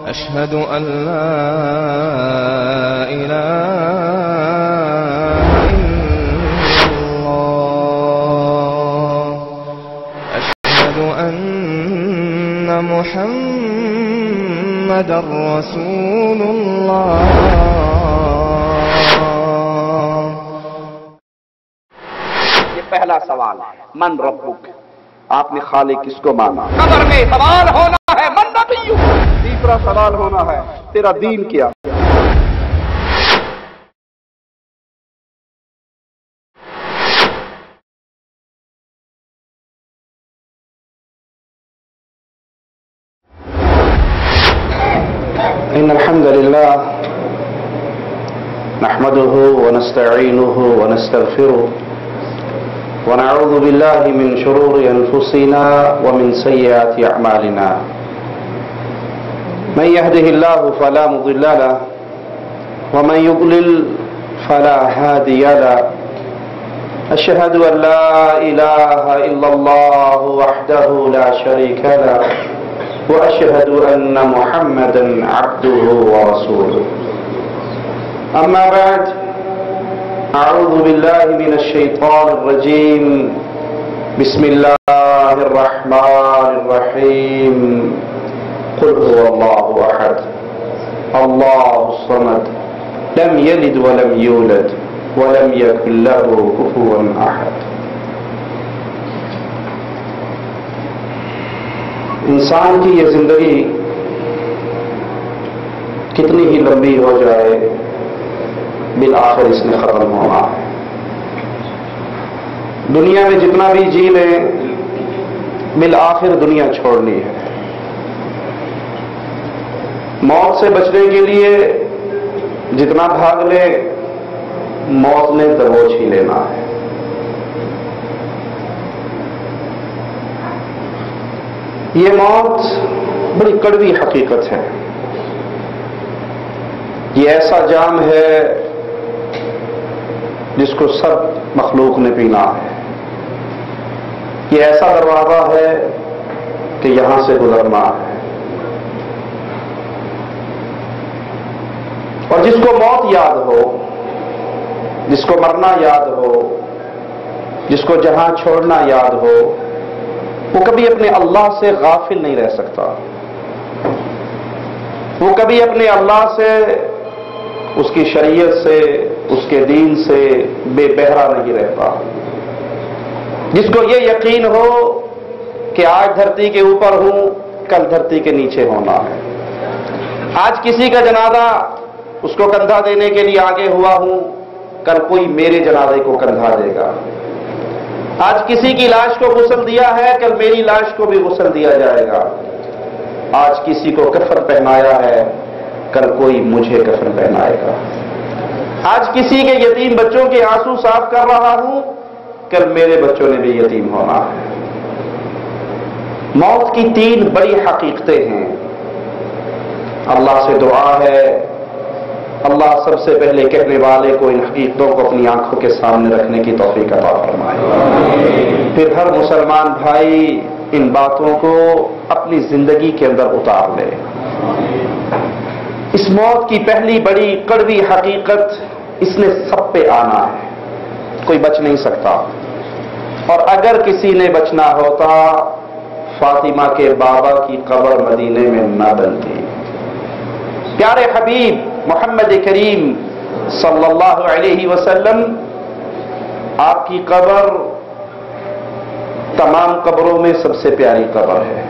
أشهد أن لا إله إلا الله أشهد أن محمدا رسول الله. یہ پہلا سوال ہے من ربک، آپ نے خالق کس کو مانا؟ قبر میں سوال ہونا ہے من نبیک. تیسرا سوال ہونا ہے تیرا دین کیا؟ ان الحمد لله نحمده ونستعينه ونستغفره ونعوذ بالله من شرور أنفسنا ومن سيئات أعمالنا. من يهده الله فلا مضل له ومن يضلل فلا هادي له. أشهد أن لا إله إلا الله وحده لا شريك له وأشهد أن محمدا عبده ورسوله. أما بعد أعوذ بالله من الشيطان الرجيم. بسم الله الرحمن الرحيم. قل هو الله أحد الله الصمد لم يلد ولم يولد ولم يكن له كفوا أحد. انسان کی یہ زندگی کتنی ہی لمبی ہو جائے بالآخر اس نے ختم ہونا ہے. دنیا میں جتنا بھی جی لیں بالآخر دنیا چھوڑنی ہے. موت سے بچنے کے لیے جتنا بھاگ لے موت نے دبوچ ہی لینا ہے. یہ موت بڑی کڑوی حقیقت ہے. یہ ایسا جام ہے جس کو سب مخلوق نے پینا ہے. یہ ایسا دروازہ ہے کہ یہاں سے گزرنا ہے. اور جس کو موت یاد ہو، جس کو مرنا یاد ہو، جس کو جہاں چھوڑنا یاد ہو، وہ کبھی اپنے اللہ سے غافل نہیں رہ سکتا. وہ کبھی اپنے اللہ سے، اس کی شریعت سے، اس کے دین سے بے بہرا نہیں رہتا. جس کو یہ یقین ہو کہ آج دھرتی کے اوپر ہوں، کل دھرتی کے نیچے ہونا ہے. آج کسی کا جنازہ اس کو کندھا دینے کے لیے آگے ہوا ہوں، کل کوئی میرے جنازے کو کندھا دے گا. آج کسی کی لاش کو غسل دیا ہے، کل میری لاش کو بھی غسل دیا جائے گا. آج کسی کو کفن پہنایا ہے، کل کوئی مجھے کفن پہنائے گا. آج کسی کے یتیم بچوں کے آنسو صاف کر رہا ہوں، کل میرے بچوں نے بھی یتیم ہونا ہے. موت کی تین بڑی حقیقتیں ہیں. اللہ سے دعا ہے اللہ سب سے پہلے کہنے والے کو ان حقیقتوں کو اپنی آنکھوں کے سامنے رکھنے کی توفیق عطا فرمائے. پھر ہر مسلمان بھائی ان باتوں کو اپنی زندگی کے اندر اتار لے. اس موت کی پہلی بڑی کڑوی حقیقت، اس نے سب پہ آنا ہے، کوئی بچ نہیں سکتا. اور اگر کسی نے بچنا ہوتا فاطمہ کے بابا کی قبر مدینے میں نہ بنتی. پیارے حبیب محمد کریم صلی اللہ علیہ وسلم، آپ کی قبر تمام قبروں میں سب سے پیاری قبر ہے.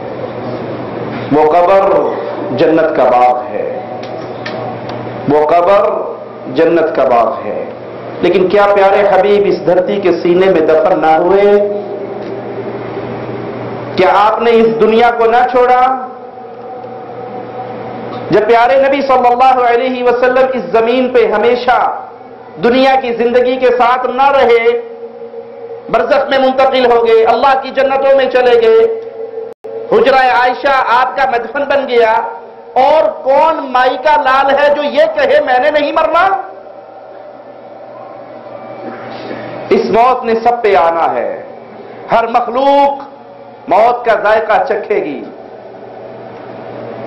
وہ قبر جنت کا باغ ہے. وہ قبر جنت کا باغ ہے. لیکن کیا پیارے حبیب اس دھرتی کے سینے میں دفن نہ ہوئے؟ کیا آپ نے اس دنیا کو نہ چھوڑا؟ جب پیارے نبی صلی اللہ علیہ وسلم اس زمین پہ ہمیشہ دنیا کی زندگی کے ساتھ نہ رہے، برزخ میں منتقل ہو گئے، اللہ کی جنتوں میں چلے گئے، حجرہ عائشہ آپ کا مدفن بن گیا، اور کون مائی کا لال ہے جو یہ کہے میں نے نہیں مرنا؟ اس موت نے سب پہ آنا ہے. ہر مخلوق موت کا ذائقہ چکھے گی.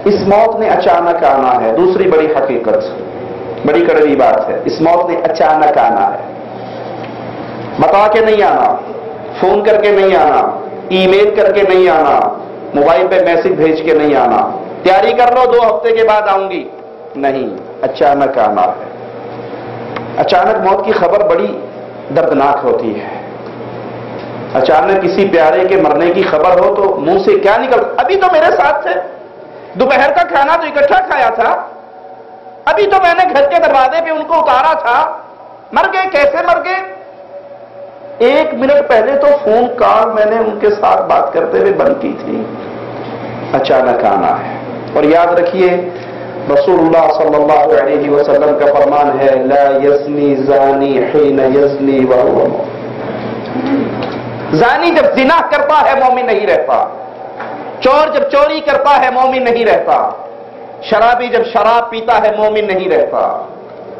اس موت نے اچانک آنا ہے. دوسری بڑی حقیقت، بڑی کڑوی بات ہے، اس موت نے اچانک آنا ہے. بتا کے نہیں آنا، فون کر کے نہیں آنا، ای میل کر کے نہیں آنا، موبائل پہ میسج بھیج کے نہیں آنا، تیاری کر لو 2 ہفتے کے بعد آؤں گی. نہیں، اچانک آنا ہے. اچانک موت کی خبر بڑی دردناک ہوتی ہے. اچانک کسی پیارے کے مرنے کی خبر ہو تو منہ سے کیا نکل، ابھی تو میرے ساتھ تھے، دوپہر کا کھانا تو اکٹھا کھایا تھا، ابھی تو میں نے گھر کے دروازے پہ ان کو اتارا تھا، مر گئے. کیسے مر گئے؟ 1 منٹ پہلے تو فون کال میں نے ان کے ساتھ بات کرتے ہوئے بند کی تھی. اچانک آنا ہے. اور یاد رکھیے رسول اللہ صلی اللہ علیہ وسلم کا فرمان ہے، لا یزنی زانی حین یزنی وہو مؤمن. زانی جب زنا کرتا ہے مومن نہیں رہتا، چور جب چوری کرتا ہے مومن نہیں رہتا، شرابی جب شراب پیتا ہے مومن نہیں رہتا.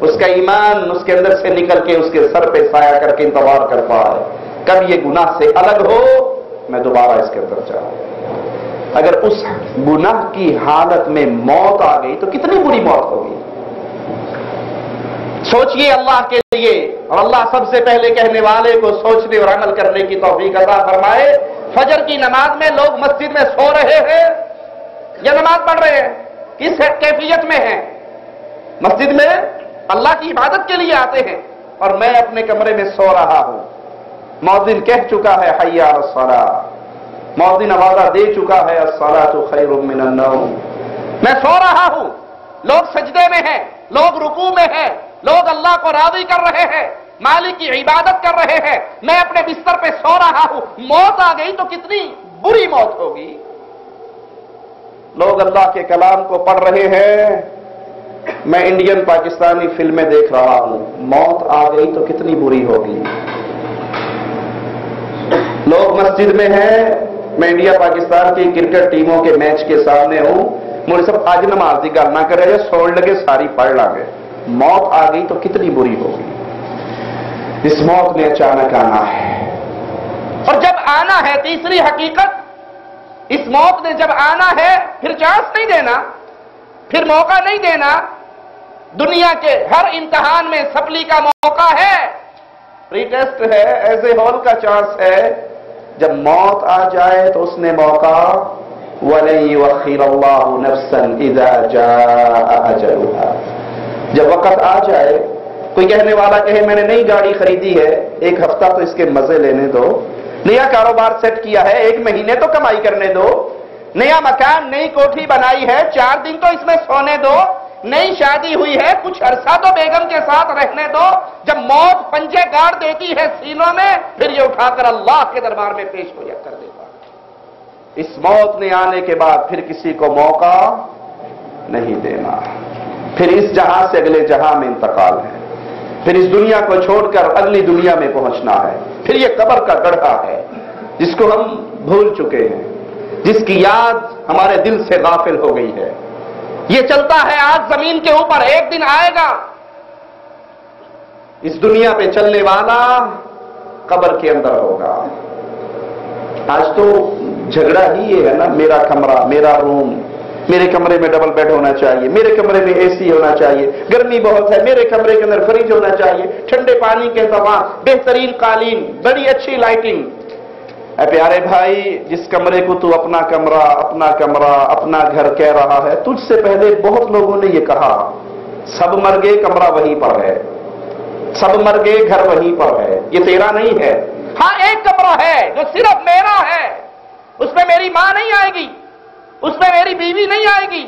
اس کا ایمان اس کے اندر سے نکل کے اس کے سر پہ سایہ کر کے انتظار کرتا ہے کب یہ گناہ سے الگ ہو میں دوبارہ اس کے اندر جاؤں. اگر اس گناہ کی حالت میں موت آ گئی تو کتنی بری موت ہوگی. سوچئے اللہ کے لیے، اور اللہ سب سے پہلے کہنے والے کو سوچنے اور عمل کرنے کی توفیق عطا فرمائے. فجر کی نماز میں لوگ مسجد میں سو رہے ہیں یا نماز پڑھ رہے ہیں؟ کس کیفیت میں ہیں؟ مسجد میں اللہ کی عبادت کے لیے آتے ہیں اور میں اپنے کمرے میں سو رہا ہوں. مؤذن کہہ چکا ہے حی علی الصلاۃ، مؤذن آوازہ دے چکا ہے الصلاۃ خیر من النوم. میں سو رہا ہوں، لوگ سجدے میں ہیں، لوگ رکوع میں ہیں، لوگ اللہ کو راضی کر رہے ہیں، مالک کی عبادت کر رہے ہیں، میں اپنے بستر پہ سو رہا ہوں. موت آ گئی تو کتنی بری موت ہوگی. لوگ اللہ کے کلام کو پڑھ رہے ہیں، میں انڈین پاکستانی فلمیں دیکھ رہا ہوں، موت آ گئی تو کتنی بری ہوگی. لوگ مسجد میں ہیں، میں انڈیا پاکستان کی کرکٹ ٹیموں کے میچ کے سامنے ہوں، مجھے سب آج نماز کی گل نہ کرے، سوڑ لگے ساری پڑھ لا گے. موت آ گئی تو کتنی بری ہوگی. اس موت نے اچانک آنا ہے. اور جب آنا ہے، تیسری حقیقت، اس موت نے جب آنا ہے پھر چانس نہیں دینا، پھر موقع نہیں دینا. دنیا کے ہر امتحان میں سپلی کا موقع ہے، پری ٹیسٹ ہے، ایسے ہال کا چانس ہے. جب موت آ جائے تو اس نے موقع وَلَن يُؤَخِّرَ اللَّهُ نَفْسًا إِذَا جَاءَ أَجَلُهَا. جب وقت آ جائے، کوئی کہنے والا کہے میں نے نئی گاڑی خریدی ہے، 1 ہفتہ تو اس کے مزے لینے دو، نیا کاروبار سیٹ کیا ہے، 1 مہینے تو کمائی کرنے دو، نیا مکان نئی کوٹھی بنائی ہے، 4 دن تو اس میں سونے دو، نئی شادی ہوئی ہے، کچھ عرصہ تو بیگم کے ساتھ رہنے دو. جب موت پنجے گاڑ دیتی ہے سینوں میں، پھر یہ اٹھا کر اللہ کے دربار میں پیش ہو کر دیتا. اس موت نے آنے کے بعد پھر کسی کو موقع نہیں دینا. پھر اس جہاں سے اگلے جہاں میں انتقال ہے، پھر اس دنیا کو چھوڑ کر اگلی دنیا میں پہنچنا ہے. پھر یہ قبر کا گڑھا ہے جس کو ہم بھول چکے ہیں، جس کی یاد ہمارے دل سے غافل ہو گئی ہے. یہ چلتا ہے آج زمین کے اوپر، ایک دن آئے گا اس دنیا پہ چلنے والا قبر کے اندر ہوگا. آج تو جھگڑا ہی یہ ہے نا، میرا کمرہ، میرا روم، میرے کمرے میں ڈبل بیڈ ہونا چاہیے، میرے کمرے میں اے سی ہونا چاہیے، گرمی بہت ہے میرے کمرے کے اندر فریج ہونا چاہیے، ٹھنڈے پانی کے انتظام، بہترین قالین، بڑی اچھی لائٹنگ. اے پیارے بھائی، جس کمرے کو تو اپنا کمرہ، اپنا گھر کہہ رہا ہے، تجھ سے پہلے بہت لوگوں نے یہ کہا. سب مر گئے، کمرہ وہیں پر ہے، سب مر گئے، گھر وہیں پر ہے، یہ تیرا نہیں ہے. ہاں ایک کمرہ ہے جو صرف میرا ہے، اس میں میری ماں نہیں آئے گی، اس میں میری بیوی نہیں آئے گی،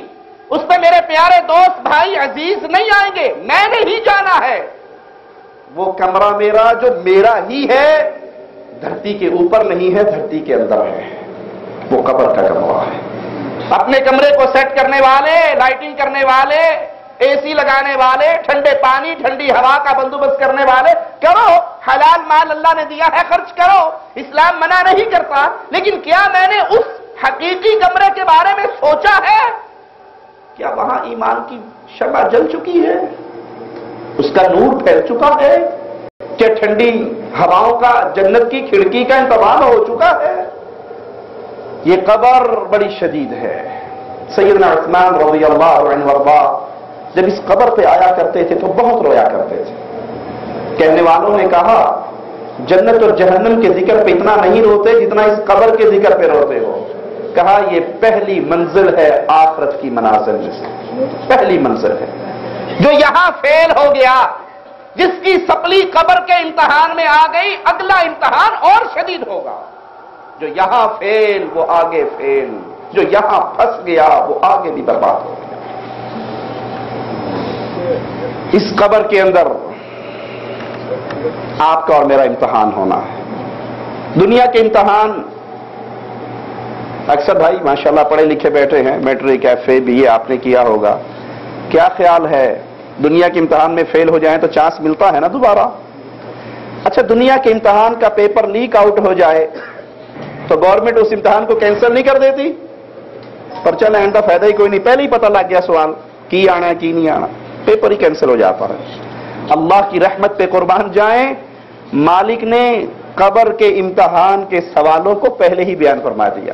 اس میں میرے پیارے دوست بھائی عزیز نہیں آئیں گے، میں نے ہی جانا ہے. وہ کمرہ میرا جو میرا ہی ہے، دھرتی کے اوپر نہیں ہے، دھرتی کے اندر ہے، وہ قبر کا کمرہ ہے. اپنے کمرے کو سیٹ کرنے والے، لائٹنگ کرنے والے، اے سی لگانے والے، ٹھنڈے پانی، ٹھنڈی ہوا کا بندوبست کرنے والے، کرو، حلال مال اللہ نے دیا ہے، خرچ کرو، اسلام منع نہیں کرتا. لیکن کیا میں نے اس حقیقی کمرے کے بارے میں سوچا ہے؟ کیا وہاں ایمان کی شمع جل چکی ہے؟ اس کا نور پھیل چکا ہے؟ کیا ٹھنڈی ہواؤں کا، جنت کی کھڑکی کا انتظام ہو چکا ہے؟ یہ قبر بڑی شدید ہے. سیدنا عثمان رضی اللہ عنہ وارضا جب اس قبر پہ آیا کرتے تھے تو بہت رویا کرتے تھے. کہنے والوں نے کہا جنت اور جہنم کے ذکر پہ اتنا نہیں روتے جتنا اس قبر کے ذکر پہ روتے ہو. کہا یہ پہلی منزل ہے آخرت کی منازل میں سے، پہلی منزل ہے. جو یہاں فیل ہو گیا، جس کی سپلی قبر کے امتحان میں آ گئی، اگلا امتحان اور شدید ہوگا. جو یہاں فیل وہ آگے فیل، جو یہاں پھنس گیا وہ آگے بھی برباد ہو گیا. اس قبر کے اندر آپ کا اور میرا امتحان ہونا ہے. دنیا کے امتحان اکثر بھائی ماشاءاللہ پڑھے لکھے بیٹھے ہیں، میٹرک ایف اے بی اے آپ نے کیا ہوگا. کیا خیال ہے دنیا کے امتحان میں فیل ہو جائیں تو چانس ملتا ہے نا دوبارہ؟ اچھا دنیا کے امتحان کا پیپر لیک آؤٹ ہو جائے تو گورنمنٹ اس امتحان کو کینسل نہیں کر دیتی؟ پر چل اینڈ فائدہ ہی کوئی نہیں، پہلے ہی پتہ لگ گیا سوال کی آنا ہے کی نہیں آنا، پیپر ہی کینسل ہو جاتا ہے. اللہ کی رحمت پہ قربان جائیں، مالک نے قبر کے امتحان کے سوالوں کو پہلے ہی بیان فرما دیا.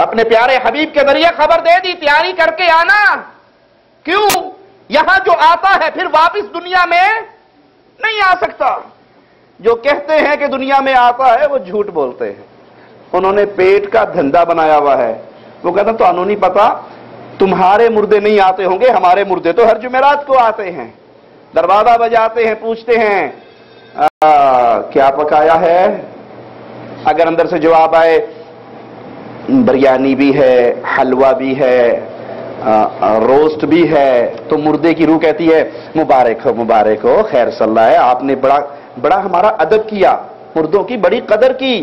اپنے پیارے حبیب کے ذریعے خبر دے دی تیاری کر کے آنا. کیوں؟ یہاں جو آتا ہے پھر واپس دنیا میں نہیں آ سکتا. جو کہتے ہیں کہ دنیا میں آتا ہے وہ جھوٹ بولتے ہیں. انہوں نے پیٹ کا دھندا بنایا ہوا ہے. وہ کہتے ہیں تو انہوں نہیں پتا، تمہارے مردے نہیں آتے ہوں گے، ہمارے مردے تو ہر جمعرات کو آتے ہیں. دروازہ بجاتے ہیں، پوچھتے ہیں کیا پکایا ہے؟ اگر اندر سے جواب آئے بریانی بھی ہے، حلوہ بھی ہے، روسٹ بھی ہے، تو مردے کی روح کہتی ہے مبارک ہو مبارک ہو، خیر صلی اللہ ہے، آپ نے بڑا ہمارا ادب کیا، مردوں کی بڑی قدر کی.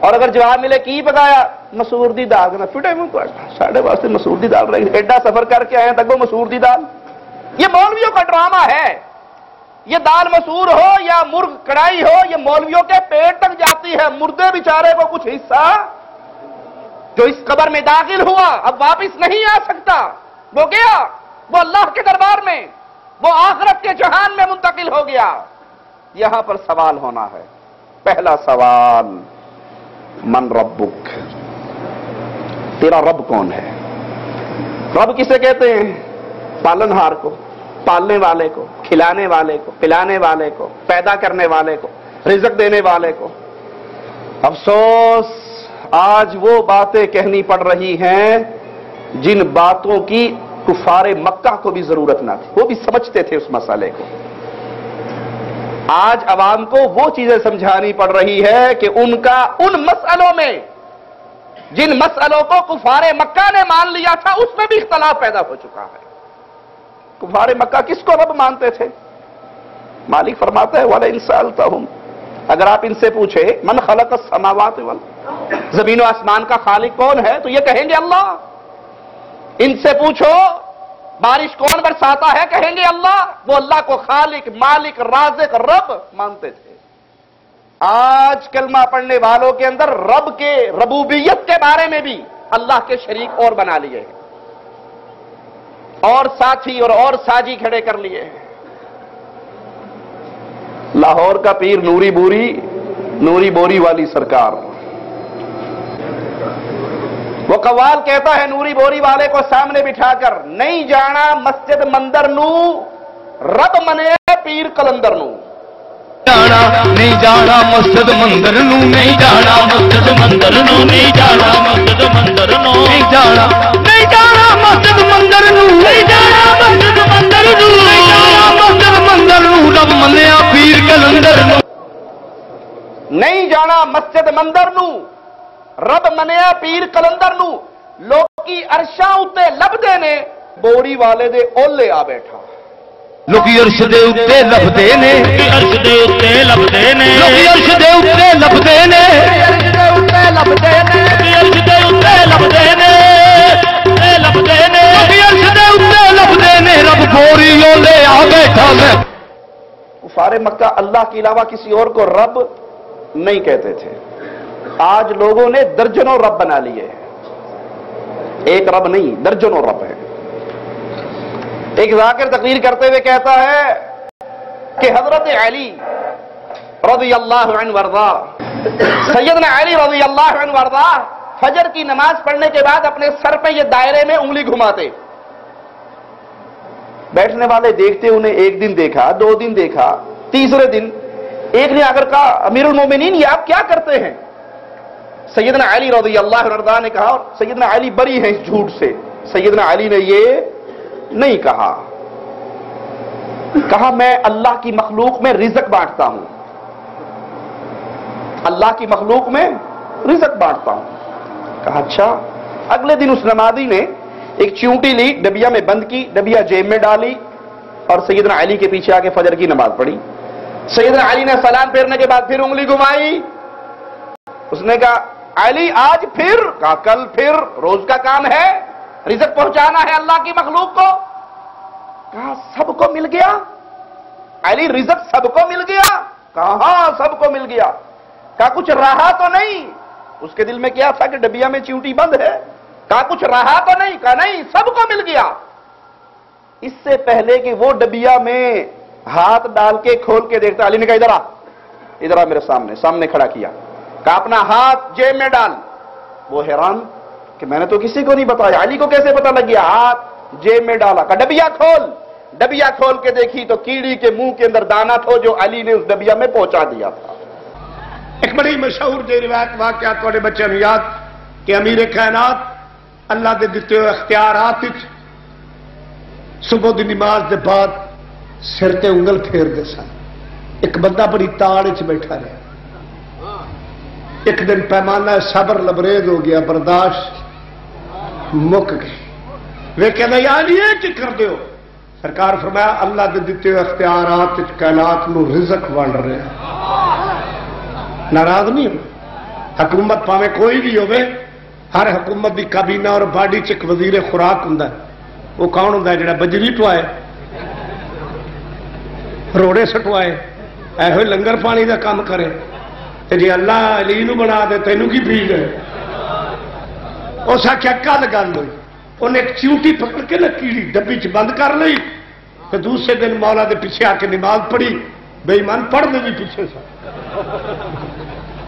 اور اگر جواب ملے کی پکایا؟ مسور دی دال. فٹے منہ ساڑھے واسطے مسور دی دال رہی، ایڈا سفر کر کے آئے تک وہ مسور دی دال. یہ مولویوں کا ڈرامہ ہے. یہ دال مسور ہو یا مرغ کڑائی ہو، یہ مولویوں کے پیٹ تک جاتی ہے. مردے بیچارے کو کچھ حصہ جو اس قبر میں داخل ہوا اب واپس نہیں آ سکتا، وہ گیا، وہ اللہ کے دربار میں، وہ آخرت کے جہان میں منتقل ہو گیا. یہاں پر سوال ہونا ہے. پہلا سوال من ربک، تیرا رب کون ہے؟ رب کسے کہتے ہیں؟ پالنہار کو، پالنے والے کو، کھلانے والے کو، پلانے والے کو، پیدا کرنے والے کو، رزق دینے والے کو. افسوس آج وہ باتیں کہنی پڑ رہی ہیں جن باتوں کی کفار مکہ کو بھی ضرورت نہ تھی، وہ بھی سمجھتے تھے اس مسئلے کو. آج عوام کو وہ چیزیں سمجھانی پڑ رہی ہے کہ ان مسئلوں میں جن مسئلوں کو کفار مکہ نے مان لیا تھا اس میں بھی اختلاف پیدا ہو چکا ہے. کفار مکہ کس کو رب مانتے تھے؟ مالک فرماتا ہے وَلَئِن سَأَلْتَهُمْ، اگر آپ ان سے پوچھے من خلق السماوات والارض، زمین و آسمان کا خالق کون ہے، تو یہ کہیں گے اللہ. ان سے پوچھو بارش کون برساتا ہے، کہیں گے اللہ. وہ اللہ کو خالق، مالک، رازق، رب مانتے تھے. آج کلمہ پڑھنے والوں کے اندر رب کے ربوبیت کے بارے میں بھی اللہ کے شریک اور بنا لیے ہیں، اور ساتھی اور ساجی کھڑے کر لیے ہیں. لاہور کا پیر نوری بوری والی سرکار، وہ قوال کہتا ہے نوری بوری والے کو سامنے بٹھا کر، نہیں جانا مسجد مندر نو رب منے پیر کلندر نو. نہیں جانا مسجد مندر نو، نہیں جانا مسجد مندر نو، نہیں جانا مسجد مندر نو، نہیں جانا مسجد مندر نو، نہیں جانا مسجد مندر نو، نہیں جانا مسجد مندر نو، رب منیا پیر کلندر نو. نہیں جانا مسجد مندر نو رب منیا پیر کلندر نو. لوکی عرشاں اتے لبدے نے، بوری والے دے اولے آ بیٹھا. لوکی عرش دے اتے لبدے نے، عرش دے اتے لبدے نے، لوکی عرش دے اتے لبدے نے، عرش دے اتے لبدے نے، عرش دے اتے لبدے نے، لبدے نے، لوکی عرش دے اتے لبدے نے، رب بوری اولے آ بیٹھا. میں کفار مکہ اللہ کے علاوہ کسی اور کو رب نہیں کہتے تھے. آج لوگوں نے درجنوں رب بنا لیے. ایک رب نہیں، درجنوں رب ہے. ایک ذاکر تقریر کرتے ہوئے کہتا ہے کہ حضرت علی رضی اللہ عنہ وارضا، سیدنا علی رضی اللہ عنہ وارضا فجر کی نماز پڑھنے کے بعد اپنے سر پہ یہ دائرے میں انگلی گھماتے. بیٹھنے والے دیکھتے، انہیں ایک دن دیکھا، 2 دن دیکھا، تیسرے دن ایک نے اگر کہا امیر المومنین یہ آپ کیا کرتے ہیں؟ سیدنا علی رضی اللہ عنہ نے کہا، اور سیدنا علی بری ہیں اس جھوٹ سے، سیدنا علی نے یہ نہیں کہا. کہا میں اللہ کی مخلوق میں رزق بانٹتا ہوں، اللہ کی مخلوق میں رزق بانٹتا ہوں. کہا اچھا. اگلے دن اس نمازی نے ایک چیونٹی لی، ڈبیا میں بند کی، ڈبیا جیب میں ڈالی اور سیدنا علی کے پیچھے آ کے فجر کی نماز پڑھی. سیدنا علی نے سلام پھیرنے کے بعد پھر انگلی گھمائی. اس نے کہا علی آج پھر؟ کہا کل پھر، روز کا کام ہے، رزق پہنچانا ہے اللہ کی مخلوق کو. کہا سب کو مل گیا؟ علی رزق سب کو مل گیا؟ کہا ہاں سب کو مل گیا. کہا کچھ رہا تو نہیں؟ اس کے دل میں کیا تھا کہ ڈبیا میں چیونٹی بند ہے. کہا کچھ رہا تو نہیں؟ کہا نہیں سب کو مل گیا. اس سے پہلے کہ وہ ڈبیا میں ہاتھ ڈال کے کھول کے دیکھتا، علی نے کہا ادھر آ، ادھر آ میرے سامنے کھڑا کیا. کہا اپنا ہاتھ جیب میں ڈال. وہ حیران کہ میں نے تو کسی کو نہیں بتایا، علی کو کیسے پتا لگ گیا؟ ہاتھ جیب میں ڈالا. کہا ڈبیا کھول. ڈبیا کھول کے دیکھی تو کیڑی کے منہ کے اندر دانا تھا جو علی نے اس ڈبیا میں پہنچا دیا تھا. ایک بڑی مشہور جی روایت واقعہ تھوڑے بچوں نے یاد کہ امیر کائنات اللہ دے دیتے ہوئے اختیارات صبح دی نماز دے بعد سر تے انگل پھیر دے سن. ایک بندہ بڑی تاڑ وچ بیٹھا رہا. ایک دن پیمانہ صبر لبریز ہو گیا، برداشت مک گئی. وہ کہنا یار یہ کی کر دیو؟ سرکار فرمایا اللہ دے دیتے ہوئے اختیارات کائنات نو رزق ونڈ رہے ہیں. ناراض نہیں ہو. حکومت پاوے کوئی بھی ہوئے، ہر حکومت دی کابینہ اور باڈی چ ایک وزیر خوراک ہوں. وہ کون ہوں جڑا بجری ٹوائے، روڑے سٹوائے، ایہو لنگر پانی دا کام کرے. جی اللہ علی نو بنا دے تینوں کی بھیڑ ہے. اس آخیا کل گل ہوئی، انہیں ایک چیونٹی پکڑ کے نہ کیڑی ڈبی چ بند کر لی. پھر دوسرے دن مولا دے پیچھے آ کے نماز پڑھی. بے ایمان پڑھنے بھی پیچھے سا.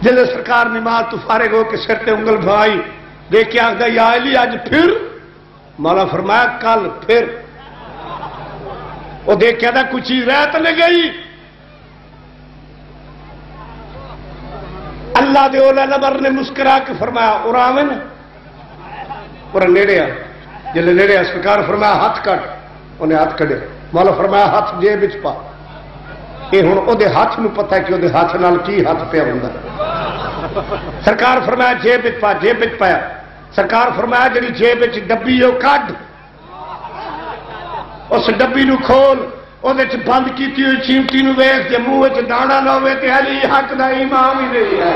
جب سرکار نماز تو فارغ ہو کے سر تے انگل بھائی دیکھ کے آخر یا علی آج پھر؟ مولا فرمایا کل پھر. وہ دیکھ کے آدھا کچھ چیز رہ تو نہیں گئی. اللہ دے اولا نبر نے مسکرا کے فرمایا اراوے نا، اور نیڑے آ. جب نیڑے آ سرکار فرمایا ہاتھ کٹ. انہیں ہاتھ کٹے. مولا فرمایا ہاتھ جیب وچ پا. یہ ہوں وہ ہاتھ نو پتا کہ وہ ہاتھ نال کی ہاتھ پیا ہوں. سرکار فرمایا جیب وچ پا. جیب وچ پایا. سرکار فرمایا جی جیب وچ ڈبی وہ کڈ، اس ڈبی نو کھول، وہ بند کی ہوئی چیمٹی نو ویخ جی منہ دانا نہ ہوئے تو علی حق دا امام ہی نہیں ہے.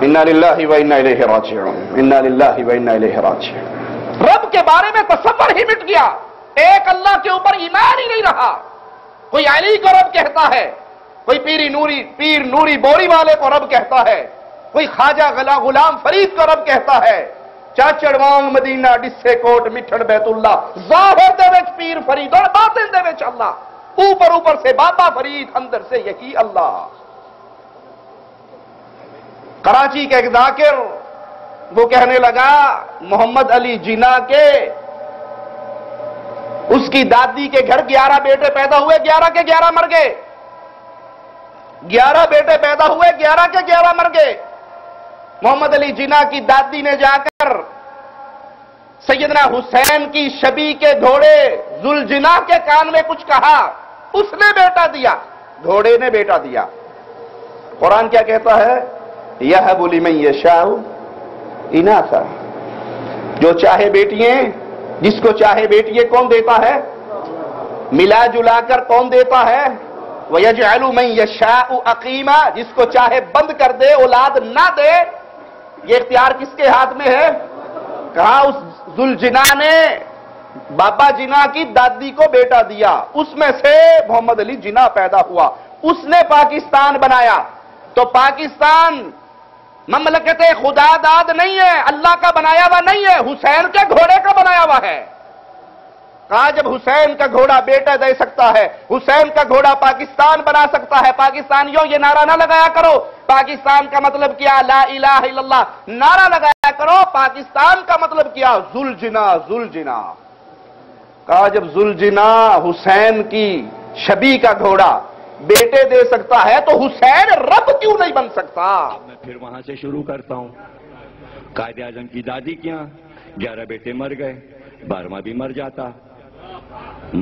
انا للہ و انا الیہ راجعون. انا للہ و انا الیہ راجعون. رب کے بارے میں تصور ہی مٹ گیا. ایک اللہ کے اوپر ایمان ہی نہیں رہا. کوئی علی کو رب کہتا ہے، کوئی پیر نوری بوری والے کو رب کہتا ہے، کوئی خواجہ غلام فرید کو رب کہتا ہے. چاچڑ وانگ مدینہ ڈسے کوٹ مٹھڑ بیت اللہ. ظاہر دے وچ پیر فرید اور باطن دے وچ اللہ. اوپر سے بابا فرید، اندر سے یہی اللہ. کراچی کے ایک ذاکر وہ کہنے لگا محمد علی جناح کے اس کی دادی کے گھر 11 بیٹے پیدا ہوئے، 11 کے 11 مر گئے. 11 بیٹے پیدا ہوئے، 11 کے 11 مر گئے. محمد علی جناح کی دادی نے جا کر سیدنا حسین کی شبی کے گھوڑے ذوالجناح کے کان میں کچھ کہا. اس نے بیٹا دیا، گھوڑے نے بیٹا دیا. قرآن کیا کہتا ہے؟ یہب لمن یشاء اناثا. جو چاہے بیٹیاں، جس کو چاہے بیٹیاں کون دیتا ہے؟ ملا جلا کر کون دیتا ہے؟ وَيَجْعَلُ مَن يَشَاءُ عَقِيمًا. جس کو چاہے بند کر دے، اولاد نہ دے. یہ اختیار کس کے ہاتھ میں ہے؟ کہا اس ذوالجناح نے بابا جناح کی دادی کو بیٹا دیا، اس میں سے محمد علی جناح پیدا ہوا. اس نے پاکستان بنایا. تو پاکستان مملکت خدا داد نہیں ہے، اللہ کا بنایا ہوا نہیں ہے، حسین کے گھوڑے کا بنایا ہوا ہے. کہا جب حسین کا گھوڑا بیٹا دے سکتا ہے، حسین کا گھوڑا پاکستان بنا سکتا ہے، پاکستانیوں یہ نعرہ نہ لگایا کرو پاکستان کا مطلب کیا لا الہ الا اللہ، نعرہ لگایا کرو پاکستان کا مطلب کیا ذوالجنا ذوالجنا۔ کہا جب ذوالجنا حسین کی شبیہ کا گھوڑا بیٹے دے سکتا ہے تو حسین رب کیوں نہیں بن سکتا؟ میں پھر وہاں سے شروع کرتا ہوں۔ قائد اعظم کی دادی کیا 11 بیٹے مر گئے، 12واں بھی مر جاتا،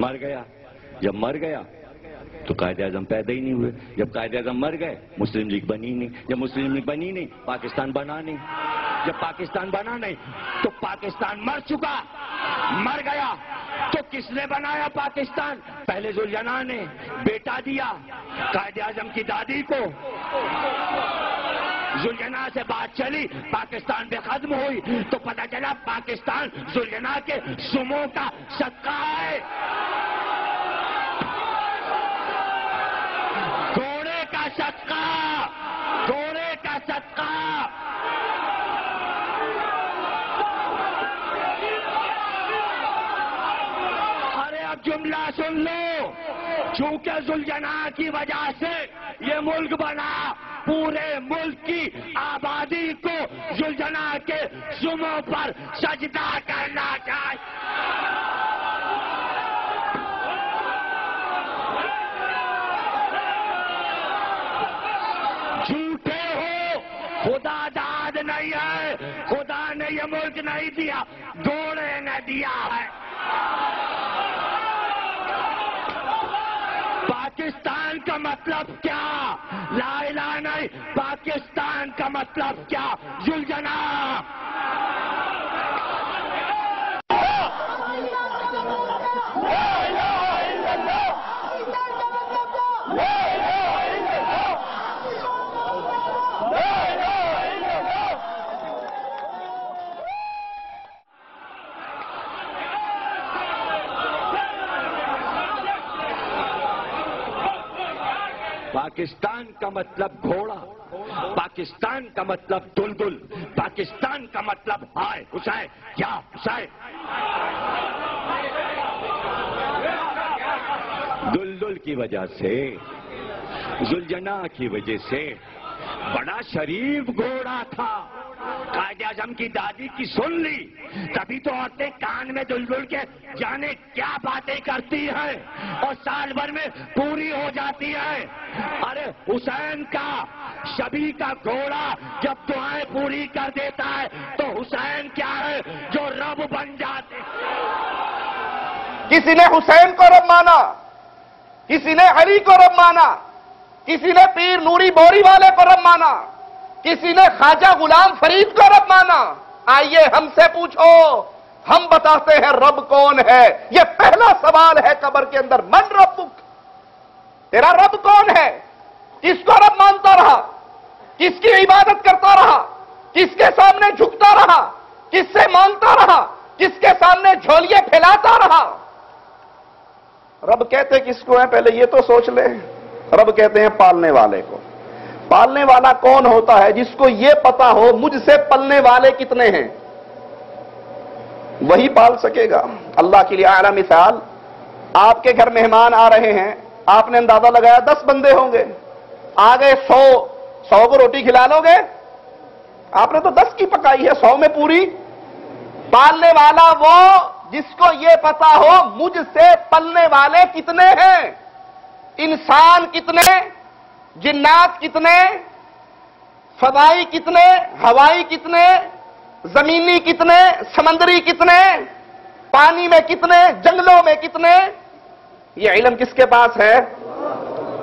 مر گیا۔ جب مر گیا تو قائد اعظم پیدا ہی نہیں ہوئے، جب قائد اعظم مر گئے مسلم لیگ بنی نہیں، جب مسلم لیگ بنی نہیں پاکستان بنا نہیں، جب پاکستان بنا نہیں تو پاکستان مر چکا، مر گیا تو کس نے بنایا پاکستان؟ پہلے ذوالجنا نے بیٹا دیا قائد اعظم کی دادی کو، ذوالجنا سے بات چلی پاکستان بے ختم ہوئی تو پتہ چلا پاکستان ذوالجنا کے سموں کا صدقہ ہے، گھوڑے کا صدقہ، گھوڑے کا صدقہ۔ ارے اب جملہ سن لو، چونکہ ذوالجنا کی وجہ سے یہ ملک بنا، پورے ملک کی آبادی کو ذوالجنا کے سموں پر سجدہ کرنا چاہیے۔ جھوٹے ہو، خدا داد نہیں ہے، خدا نے یہ ملک نہیں دیا، گھوڑے نے دیا ہے۔ پاکستان کا مطلب کیا؟ لا الہ نہیں، پاکستان کا مطلب کیا؟ ذوالجنا۔ پاکستان کا مطلب گھوڑا، پاکستان کا مطلب دلدل، پاکستان کا مطلب ہائے حسین، کیا حسین؟ دلدل کی وجہ سے، ذوالجنا کی وجہ سے، بڑا شریف گھوڑا تھا، قائد اعظم کی دادی کی سن لی، تبھی تو عورتیں کان میں دلدل کے جانے کیا باتیں کرتی ہیں اور سال بھر میں پوری ہو جاتی ہے۔ ارے حسین کا شبیہ کا گھوڑا جب دعائیں پوری کر دیتا ہے تو حسین کیا ہے جو رب بن جاتے۔ کسی نے حسین کو رب مانا، کسی نے علی کو رب مانا، کسی نے پیر نوری بوری والے کو رب مانا، کسی نے خواجہ غلام فرید کو رب مانا۔ آئیے ہم سے پوچھو، ہم بتاتے ہیں رب کون ہے۔ یہ پہلا سوال ہے قبر کے اندر، من ربک، تیرا رب کون ہے؟ کس کو رب مانتا رہا؟ کس کی عبادت کرتا رہا؟ کس کے سامنے جھکتا رہا؟ کس سے مانگتا رہا؟ کس کے سامنے جھولیے پھیلاتا رہا؟ رب کہتے کس کو ہیں پہلے یہ تو سوچ لیں۔ رب کہتے ہیں پالنے والے کو۔ پالنے والا کون ہوتا ہے؟ جس کو یہ پتا ہو مجھ سے پلنے والے کتنے ہیں، وہی پال سکے گا۔ اللہ کے لیے اعلیٰ مثال، آپ کے گھر مہمان آ رہے ہیں، آپ نے اندازہ لگایا 10 بندے ہوں گے، آ گئے 100 کو روٹی کھلا لو گے؟ آپ نے تو 10 کی پکائی ہے، 100 میں پوری۔ پالنے والا وہ جس کو یہ پتا ہو مجھ سے پلنے والے کتنے ہیں، انسان کتنے، جنات کتنے، فضائی کتنے، ہوائی کتنے، زمینی کتنے، سمندری کتنے، پانی میں کتنے، جنگلوں میں کتنے۔ یہ علم کس کے پاس ہے؟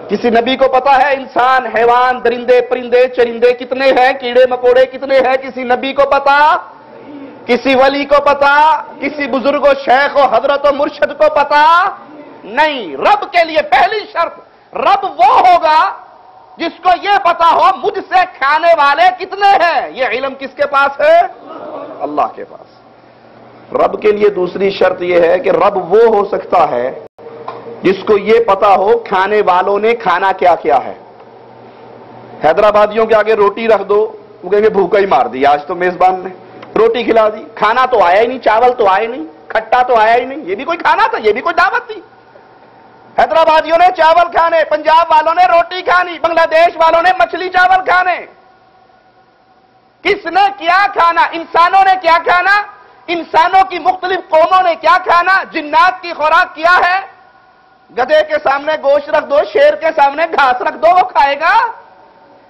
کسی نبی کو پتا ہے انسان، حیوان، درندے، پرندے، چرندے کتنے ہیں، کیڑے مکوڑے کتنے ہیں؟ کسی نبی کو پتا؟ کسی ولی کو پتا؟ کسی بزرگ و شیخ و حضرت و مرشد کو پتا؟ نہیں۔ رب کے لیے پہلی شرط، رب وہ ہوگا جس کو یہ پتا ہو مجھ سے کھانے والے کتنے ہیں۔ یہ علم کس کے پاس ہے؟ اللہ کے پاس۔ رب کے لیے دوسری شرط یہ ہے کہ رب وہ ہو سکتا ہے جس کو یہ پتا ہو کھانے والوں نے کھانا کیا کیا ہے۔ حیدرآبادیوں کے آگے روٹی رکھ دو، وہ کہیں گے بھوکا ہی مار دی، آج تو میزبان نے روٹی کھلا دی، کھانا تو آیا ہی نہیں، چاول تو آئے نہیں۔ کھٹا تو آیا ہی نہیں. یہ بھی کوئی کھانا تھا, یہ بھی کوئی دعوت تھی. حیدرآبادیوں نے چاول کھانے, پنجاب والوں نے روٹی کھانی, بنگلہ دیش والوں نے مچھلی چاول کھانے. کس نے کیا کھانا؟ انسانوں نے کیا کھانا؟ انسانوں کی مختلف قوموں نے کیا کھانا؟ جنات کی خوراک کیا ہے؟ گدھے کے سامنے گوشت رکھ دو, شیر کے سامنے گھاس رکھ دو, وہ کھائے گا.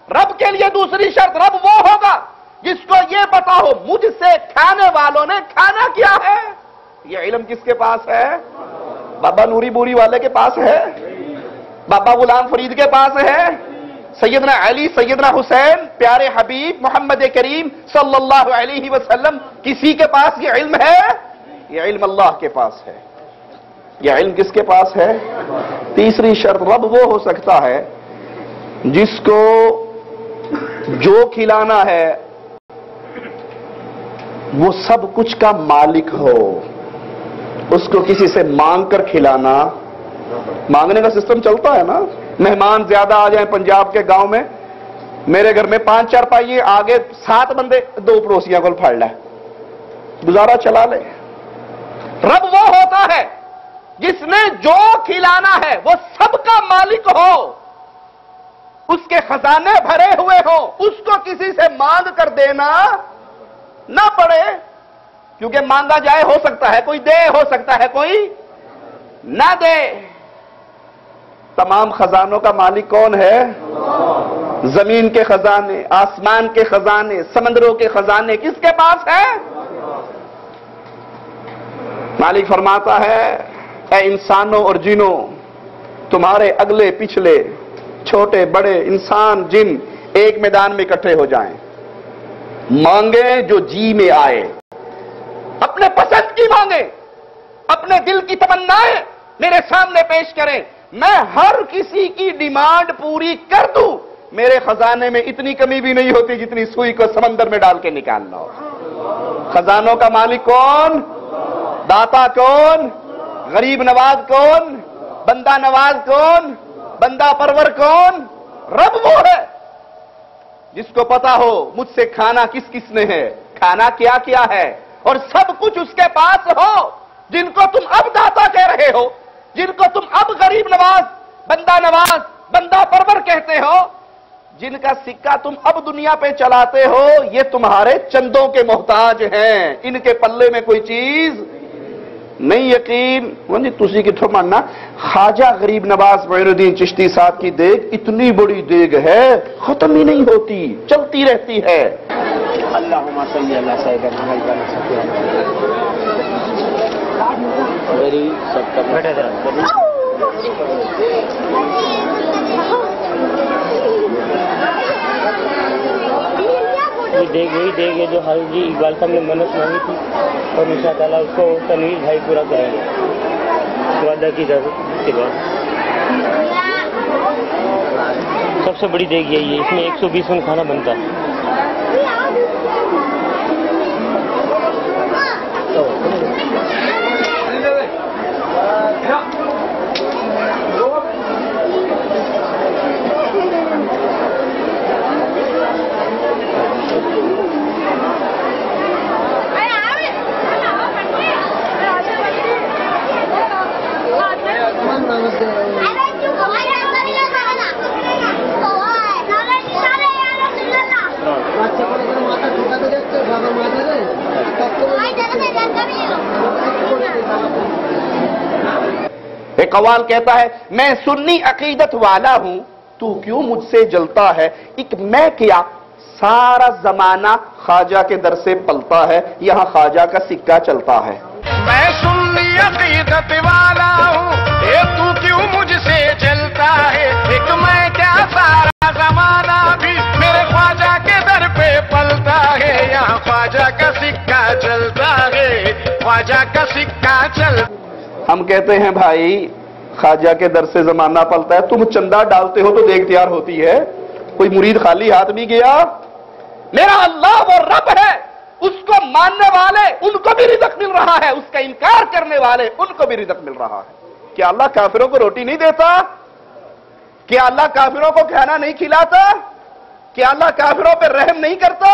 رب کے لیے دوسری شرط, رب وہ ہوگا جس کو یہ پتا ہو مجھ سے کھانے والوں نے کھانا کیا ہے. یہ علم کس کے پاس ہے؟ بابا نوری بوری والے کے پاس ہے, بابا غلام فرید کے پاس ہے, سیدنا علی, سیدنا حسین, پیارے حبیب محمد کریم صلی اللہ علیہ وسلم, کسی کے پاس یہ علم ہے؟ یہ علم اللہ کے پاس ہے. یہ علم کس کے پاس ہے؟ تیسری شرط, رب وہ ہو سکتا ہے جس کو جو کھلانا ہے وہ سب کچھ کا مالک ہو. اس کو کسی سے مانگ کر کھلانا, مانگنے کا سسٹم چلتا ہے نا. مہمان زیادہ آ جائیں پنجاب کے گاؤں میں, میرے گھر میں 5 چارپائیے, آگے 7 بندے, 2 پڑوسیاں کو پھاڑ لے, گزارا چلا لے. رب وہ ہوتا ہے جس نے جو کھلانا ہے وہ سب کا مالک ہو, اس کے خزانے بھرے ہوئے ہو, اس کو کسی سے مانگ کر دینا نہ پڑے. کیونکہ مانگا جائے, ہو سکتا ہے کوئی دے, ہو سکتا ہے کوئی نہ دے. تمام خزانوں کا مالک کون ہے؟ زمین کے خزانے, آسمان کے خزانے, سمندروں کے خزانے کس کے پاس ہے؟ مالک فرماتا ہے, اے انسانوں اور جنوں, تمہارے اگلے پچھلے چھوٹے بڑے انسان جن ایک میدان میں اکٹھے ہو جائیں, مانگیں جو جی میں آئے, اپنے پسند کی مانگیں, اپنے دل کی تمنائیں میرے سامنے پیش کریں, میں ہر کسی کی ڈیمانڈ پوری کر دوں. میرے خزانے میں اتنی کمی بھی نہیں ہوتی جتنی سوئی کو سمندر میں ڈال کے نکالنا ہو. خزانوں کا مالک کون؟ داتا کون؟ غریب نواز کون؟ بندہ نواز کون؟ بندہ پرور کون؟ رب وہ ہے جس کو پتا ہو مجھ سے کھانا کس کس نے ہے, کھانا کیا کیا ہے, اور سب کچھ اس کے پاس ہو. جن کو تم اب داتا کہہ رہے ہو, جن کو تم اب غریب نواز, بندہ نواز, بندہ پرور کہتے ہو, جن کا سکہ تم اب دنیا پہ چلاتے ہو, یہ تمہارے چندوں کے محتاج ہیں, ان کے پلے میں کوئی چیز نہیں. یقین جی تسی کتھوں ماننا, خواجہ غریب نواز معین الدین چشتی صاحب کی دیگ اتنی بڑی دیگ ہے, ختم ہی نہیں ہوتی, چلتی رہتی ہے. اللہم صلی اللہ سیدنا محمد میری سب کا بیٹھے دیکھ وہی دیکھ جو حال جی اقبال صاحب نے منت مانگی تھی, اور انشاء تعالیٰ اس کو تنویر بھائی پورا کریں گے وعدہ کی اجازت کے بعد. سب سے بڑی دیکھ یہی ہے, اس میں 120 من کھانا بنتا ہے. ایک قوال کہتا ہے, میں سنی عقیدت والا ہوں, تو کیوں مجھ سے جلتا ہے. ایک میں کیا, سارا زمانہ خواجہ کے در سے پلتا ہے, یہاں خواجہ کا سکہ چلتا ہے. میں سنی عقیدت والا ہوں, تو کیوں مجھ سے جلتا ہے. ایک میں کیا, سارا زمانہ بھی میرے خواجہ کے در پہ پلتا ہے, یہاں خواجہ کا سکہ چلتا ہے, خواجہ کا سکہ چلتا. ہم کہتے ہیں بھائی خواجہ کے در سے زمانہ پلتا ہے, تم چندہ ڈالتے ہو تو دیکھ تیار ہوتی ہے. کوئی مرید خالی ہاتھ بھی گیا؟ میرا اللہ وہ رب ہے, اس کو ماننے والے ان کو بھی رزق مل رہا ہے, اس کا انکار کرنے والے ان کو بھی رزق مل رہا ہے. کیا اللہ کافروں کو روٹی نہیں دیتا؟ کیا اللہ کافروں کو کھانا نہیں کھلاتا؟ کیا اللہ کافروں پہ رحم نہیں کرتا؟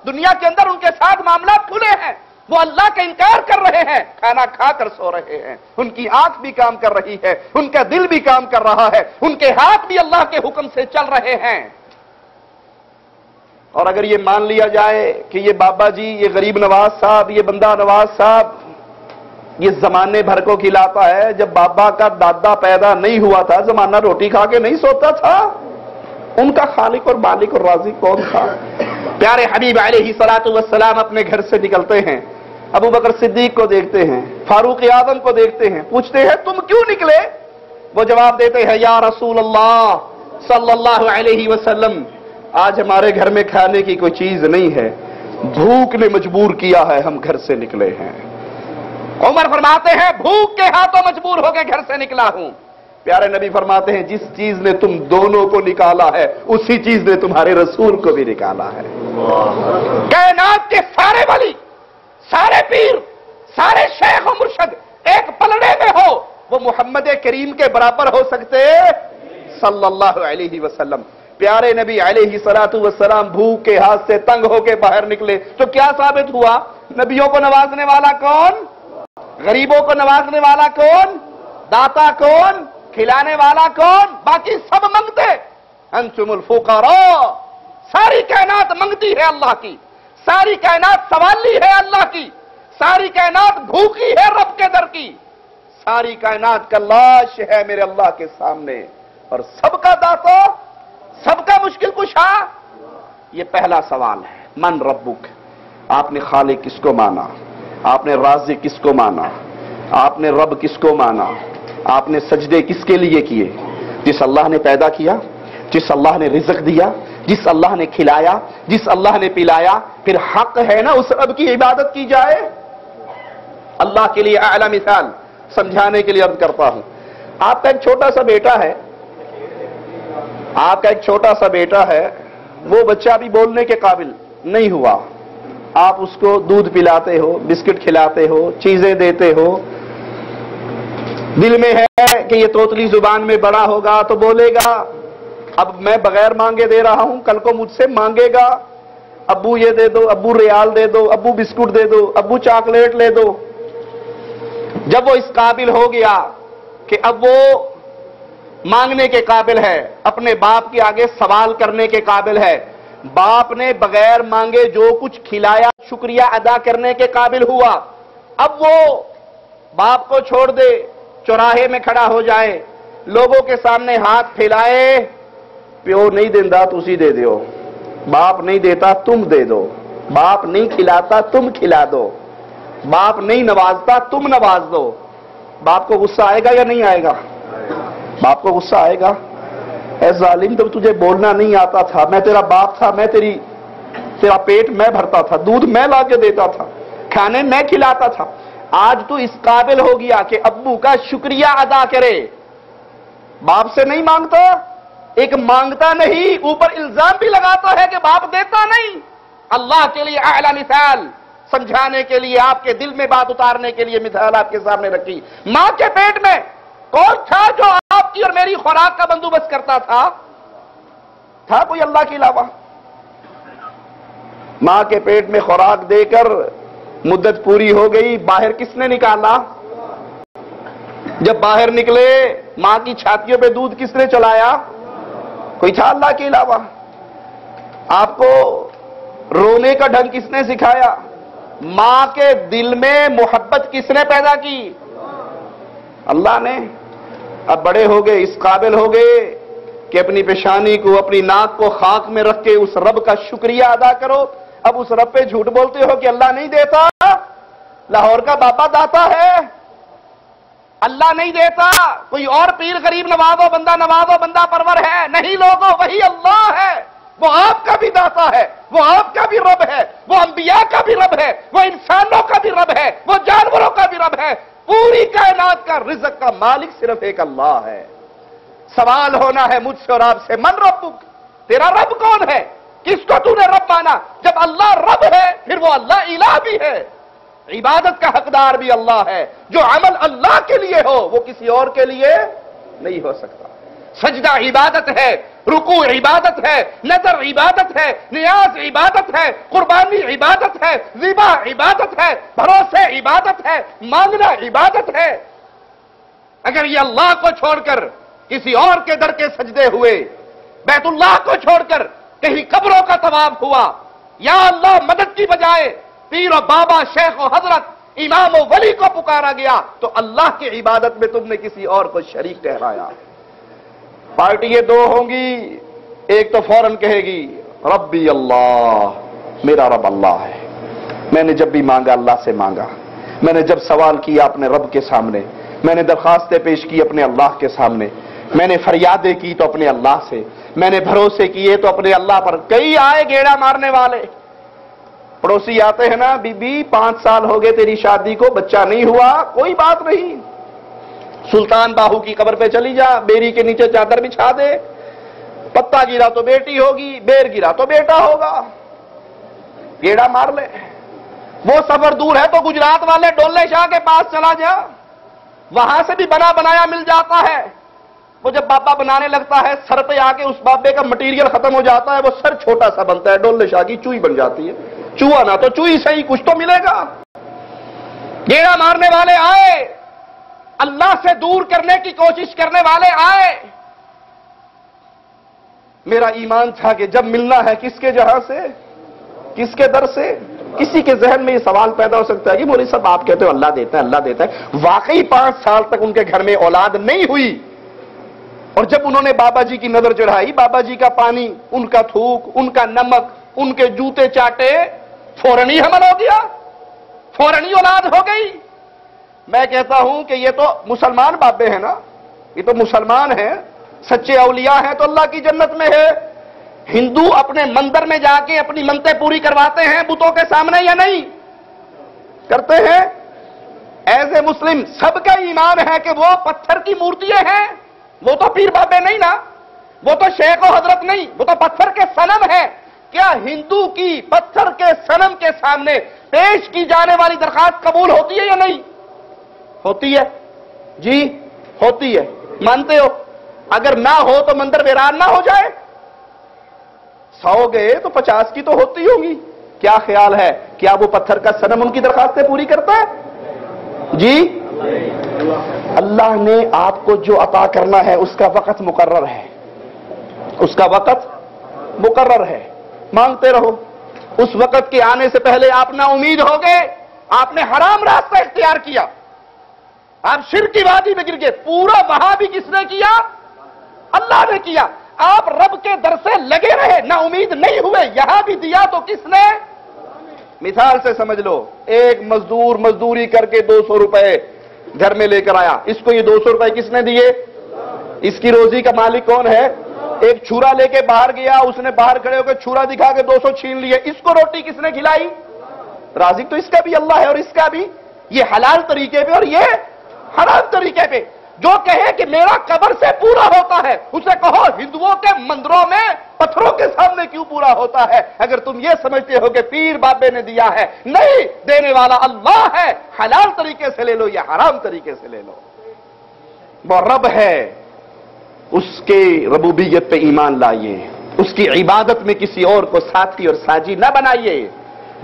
دنیا کے اندر ان کے ساتھ معاملات کھلے ہیں, وہ اللہ کا انکار کر رہے ہیں، کھانا کھا کر سو رہے ہیں، ان کی آنکھ بھی کام کر رہی ہے، ان کا دل بھی کام کر رہا ہے، ان کے ہاتھ بھی اللہ کے حکم سے چل رہے ہیں۔ اور اگر یہ مان لیا جائے کہ یہ بابا جی، یہ غریب نواز صاحب، یہ بندہ نواز صاحب یہ زمانے بھر کو کھلاتا ہے، جب بابا کا دادا پیدا نہیں ہوا تھا زمانہ روٹی کھا کے نہیں سوتا تھا، ان کا خالق اور مالک اور رازق کون تھا؟ پیارے حبیب علیہ الصلوۃ والسلام اپنے گھر سے نکلتے ہیں، ابو بکر صدیق کو دیکھتے ہیں، فاروق اعظم کو دیکھتے ہیں، پوچھتے ہیں تم کیوں نکلے؟ وہ جواب دیتے ہیں یا رسول اللہ صلی اللہ علیہ وسلم، آج ہمارے گھر میں کھانے کی کوئی چیز نہیں ہے، بھوک نے مجبور کیا ہے، ہم گھر سے نکلے ہیں۔ عمر فرماتے ہیں بھوک کے ہاتھوں مجبور ہو کے گھر سے نکلا ہوں۔ پیارے نبی فرماتے ہیں جس چیز نے تم دونوں کو نکالا ہے اسی چیز نے تمہارے رسول کو بھی نکالا ہے۔ کائنات کے سارے ولی، سارے پیر، سارے شیخ و مرشد ایک پلڑے میں ہو، وہ محمد کریم کے برابر ہو سکتے صلی اللہ علیہ وسلم۔ پیارے نبی علیہ الصلوۃ والسلام بھوک کے ہاتھ سے تنگ ہو کے باہر نکلے تو کیا ثابت ہوا؟ نبیوں کو نوازنے والا کون؟ غریبوں کو نوازنے والا کون؟ داتا کون؟ کھلانے والا کون؟ باقی سب منگتے۔ انتم الفقراء، ساری کائنات منگتی ہے اللہ کی، ساری کائنات سوالی ہے اللہ کی، ساری کائنات بھوکی ہے رب کے در کی، ساری کائنات کا لاش ہے میرے اللہ کے سامنے، اور سب کا داتا، سب کا مشکل کشا۔ یہ پہلا سوال ہے، من ربک، آپ نے خالق کس کو مانا؟ آپ نے رازق کس کو مانا؟ آپ نے رب کس کو مانا؟ آپ نے سجدے کس کے لیے کیے؟ جس اللہ نے پیدا کیا، جس اللہ نے رزق دیا، جس اللہ نے کھلایا، جس اللہ نے پلایا، پھر حق ہے نا اس رب کی عبادت کی جائے۔ اللہ کے لیے اعلی مثال سمجھانے کے لیے عرض کرتا ہوں، آپ کا ایک چھوٹا سا بیٹا ہے، آپ کا ایک چھوٹا سا بیٹا ہے، وہ بچہ ابھی بولنے کے قابل نہیں ہوا، آپ اس کو دودھ پلاتے ہو، بسکٹ کھلاتے ہو، چیزیں دیتے ہو، دل میں ہے کہ یہ توتلی زبان میں بڑا ہوگا تو بولے گا، اب میں بغیر مانگے دے رہا ہوں، کل کو مجھ سے مانگے گا، ابو یہ دے دو، ابو ریال دے دو، ابو بسکٹ دے دو، ابو چاکلیٹ لے دو۔ جب وہ اس قابل ہو گیا کہ اب وہ مانگنے کے قابل ہے، اپنے باپ کے آگے سوال کرنے کے قابل ہے، باپ نے بغیر مانگے جو کچھ کھلایا شکریہ ادا کرنے کے قابل ہوا، اب وہ باپ کو چھوڑ دے، چوراہے میں کھڑا ہو جائے، لوگوں کے سامنے ہاتھ پھیلائے، پیو نہیں دیندہ تسی دے دیو، باپ نہیں دیتا تم دے دو، باپ نہیں کھلاتا تم کھلا دو، باپ نہیں نوازتا تم نواز دو، باپ کو غصہ آئے گا یا نہیں آئے گا؟ باپ کو غصہ آئے گا، اے ظالم جب تجھے بولنا نہیں آتا تھا، میں تیرا باپ تھا، میں تیرا پیٹ میں بھرتا تھا، دودھ میں لا کے دیتا تھا، کھانے میں کھلاتا تھا، آج تو اس قابل ہو گیا کہ ابو کا شکریہ ادا کرے، باپ سے نہیں مانگتا، ایک مانگتا نہیں اوپر الزام بھی لگاتا ہے کہ باپ دیتا نہیں۔ اللہ کے لیے اعلی مثال سمجھانے کے لیے، آپ کے دل میں بات اتارنے کے لیے مثال آپ کے سامنے رکھی۔ ماں کے پیٹ میں کون تھا جو آپ کی اور میری خوراک کا بندوبست کرتا تھا؟ تھا کوئی اللہ کے علاوہ؟ ماں کے پیٹ میں خوراک دے کر مدت پوری ہو گئی، باہر کس نے نکالا؟ جب باہر نکلے ماں کی چھاتیوں پہ دودھ کس نے چلایا؟ کوئی تھا اللہ کے علاوہ؟ آپ کو رونے کا ڈھنگ کس نے سکھایا؟ ماں کے دل میں محبت کس نے پیدا کی؟ اللہ نے۔ اب بڑے ہو گئے، اس قابل ہو گئے کہ اپنی پیشانی کو، اپنی ناک کو خاک میں رکھ کے اس رب کا شکریہ ادا کرو۔ اب اس رب پہ جھوٹ بولتے ہو کہ اللہ نہیں دیتا، لاہور کا بابا داتا ہے، اللہ نہیں دیتا، کوئی اور پیر غریب نوازو، بندہ پرور ہے، نہیں لوگوں، وہی اللہ ہے، وہ آپ کا بھی داتا ہے، وہ آپ کا بھی رب ہے، وہ انبیاء کا بھی رب ہے، وہ انسانوں کا بھی رب ہے، وہ جانوروں کا بھی رب ہے، پوری کائنات کا رزق کا مالک صرف ایک اللہ ہے۔ سوال ہونا ہے مجھ سے اور آپ سے، من ربک، تیرا رب کون ہے؟ کس کو تو نے رب مانا؟ جب اللہ رب ہے پھر وہ اللہ الہ بھی ہے، عبادت کا حقدار بھی اللہ ہے، جو عمل اللہ کے لیے ہو وہ کسی اور کے لیے نہیں ہو سکتا۔ سجدہ عبادت ہے، رکوع عبادت ہے، نظر عبادت ہے، نیاز عبادت ہے، قربانی عبادت ہے، ذبح عبادت ہے، بھروسے عبادت ہے، مانگنا عبادت ہے۔ اگر یہ اللہ کو چھوڑ کر کسی اور کے در کے سجدے ہوئے، بیت اللہ کو چھوڑ کر کہیں قبروں کا طواف ہوا، یا اللہ مدد کی بجائے پیر و بابا، شیخ و حضرت، امام و ولی کو پکارا گیا، تو اللہ کی عبادت میں تم نے کسی اور کو شریک ٹھہرایا۔ پارٹی یہ دو ہوں گی، ایک تو فوراً کہے گی ربی اللہ، میرا رب اللہ ہے، میں نے جب بھی مانگا اللہ سے مانگا، میں نے جب سوال کیا اپنے رب کے سامنے، میں نے درخواستیں پیش کی اپنے اللہ کے سامنے، میں نے فریادیں کی تو اپنے اللہ سے، میں نے بھروسے کیے تو اپنے اللہ پر۔ کئی آئے گیڑا مارنے والے، پڑوسی آتے ہیں نا، بی بی 5 سال ہو گئے تیری شادی کو، بچہ نہیں ہوا، کوئی بات نہیں، سلطان باہو کی قبر پہ چلی جا، بیری کے نیچے چادر بچھا دے، پتا گرا تو بیٹی ہوگی، بیر گرا تو بیٹا ہوگا، گیڑا مار لے۔ وہ سفر دور ہے تو گجرات والے ڈولے شاہ کے پاس چلا جا، وہاں سے بھی بنا بنایا مل جاتا ہے۔ وہ جب بابا بنانے لگتا ہے، سر پہ آ کے اس بابے کا مٹیریل ختم ہو جاتا ہے، وہ سر چھوٹا سا بنتا ہے، ڈولے شاہ کی چوئی بن جاتی ہے۔ چوہا نہ تو چوئی صحیح، کچھ تو ملے گا۔ گیڑا مارنے والے آئے، اللہ سے دور کرنے کی کوشش کرنے والے آئے۔ میرا ایمان تھا کہ جب ملنا ہے کس کے جہاں سے، کس کے در سے؟ کسی کے ذہن میں یہ سوال پیدا ہو سکتا ہے کہ مولوی صاحب آپ کہتے ہو اللہ دیتا ہے، اللہ دیتا ہے، واقعی 5 سال تک ان کے گھر میں اولاد نہیں ہوئی، اور جب انہوں نے بابا جی کی نظر چڑھائی، بابا جی کا پانی، ان کا تھوک، ان کا نمک، ان کے جوتے چاٹے، فوراً ہی حمل ہو گیا، فوراً ہی اولاد ہو گئی۔ میں کہتا ہوں کہ یہ تو مسلمان بابے ہیں نا، یہ تو مسلمان ہیں، سچے اولیاء ہیں تو اللہ کی جنت میں ہے۔ ہندو اپنے مندر میں جا کے اپنی منتیں پوری کرواتے ہیں بتوں کے سامنے یا نہیں کرتے ہیں؟ ایز اے مسلم سب کا ایمان ہے کہ وہ پتھر کی مورتیاں ہیں، وہ تو پیر بابے نہیں نا، وہ تو شیخ و حضرت نہیں، وہ تو پتھر کے صنم ہے۔ کیا ہندو کی پتھر کے صنم کے سامنے پیش کی جانے والی درخواست قبول ہوتی ہے یا نہیں ہوتی ہے؟ جی ہوتی ہے، مانتے ہو؟ اگر نہ ہو تو مندر ویران نہ ہو جائے؟ 100 گئے تو 50 کی تو ہوتی ہوگی۔ کیا خیال ہے، کیا وہ پتھر کا صنم ان کی درخواستیں پوری کرتا ہے؟ جی اللہ نے آپ کو جو عطا کرنا ہے اس کا وقت مقرر ہے، اس کا وقت مقرر ہے، مانگتے رہو۔ اس وقت کے آنے سے پہلے آپ نا امید ہو گئے، آپ نے حرام راستہ اختیار کیا، آپ شرک کی وادی میں گر گئے۔ پورا وہاں بھی کس نے کیا؟ اللہ نے کیا۔ آپ رب کے در سے لگے رہے، نا امید نہیں ہوئے، یہاں بھی دیا تو کس نے؟ مثال سے سمجھ لو، ایک مزدور مزدوری کر کے 200 روپے گھر میں لے کر آیا، اس کو یہ 200 روپے کس نے دیے؟ اس کی روزی کا مالک کون ہے؟ ایک چھرا لے کے باہر گیا، اس نے باہر کھڑے ہو کے چھرا دکھا کے 200 چھین لیے، اس کو روٹی کس نے کھلائی؟ رازق تو اس کا بھی اللہ ہے، اور اس کا بھی، یہ حلال طریقے پہ اور یہ حرام طریقے پہ۔ جو کہے کہ میرا قبر سے پورا ہوتا ہے، اسے کہو ہندوؤں کے مندروں میں پتھروں کے سامنے کیوں پورا ہوتا ہے؟ اگر تم یہ سمجھتے ہو کہ پیر بابے نے دیا ہے، نہیں، دینے والا اللہ ہے، حلال طریقے سے لے لو یا حرام طریقے سے لے لو، وہ رب ہے، اس کے ربوبیت پہ ایمان لائیے، اس کی عبادت میں کسی اور کو ساتھی اور ساجی نہ بنائیے۔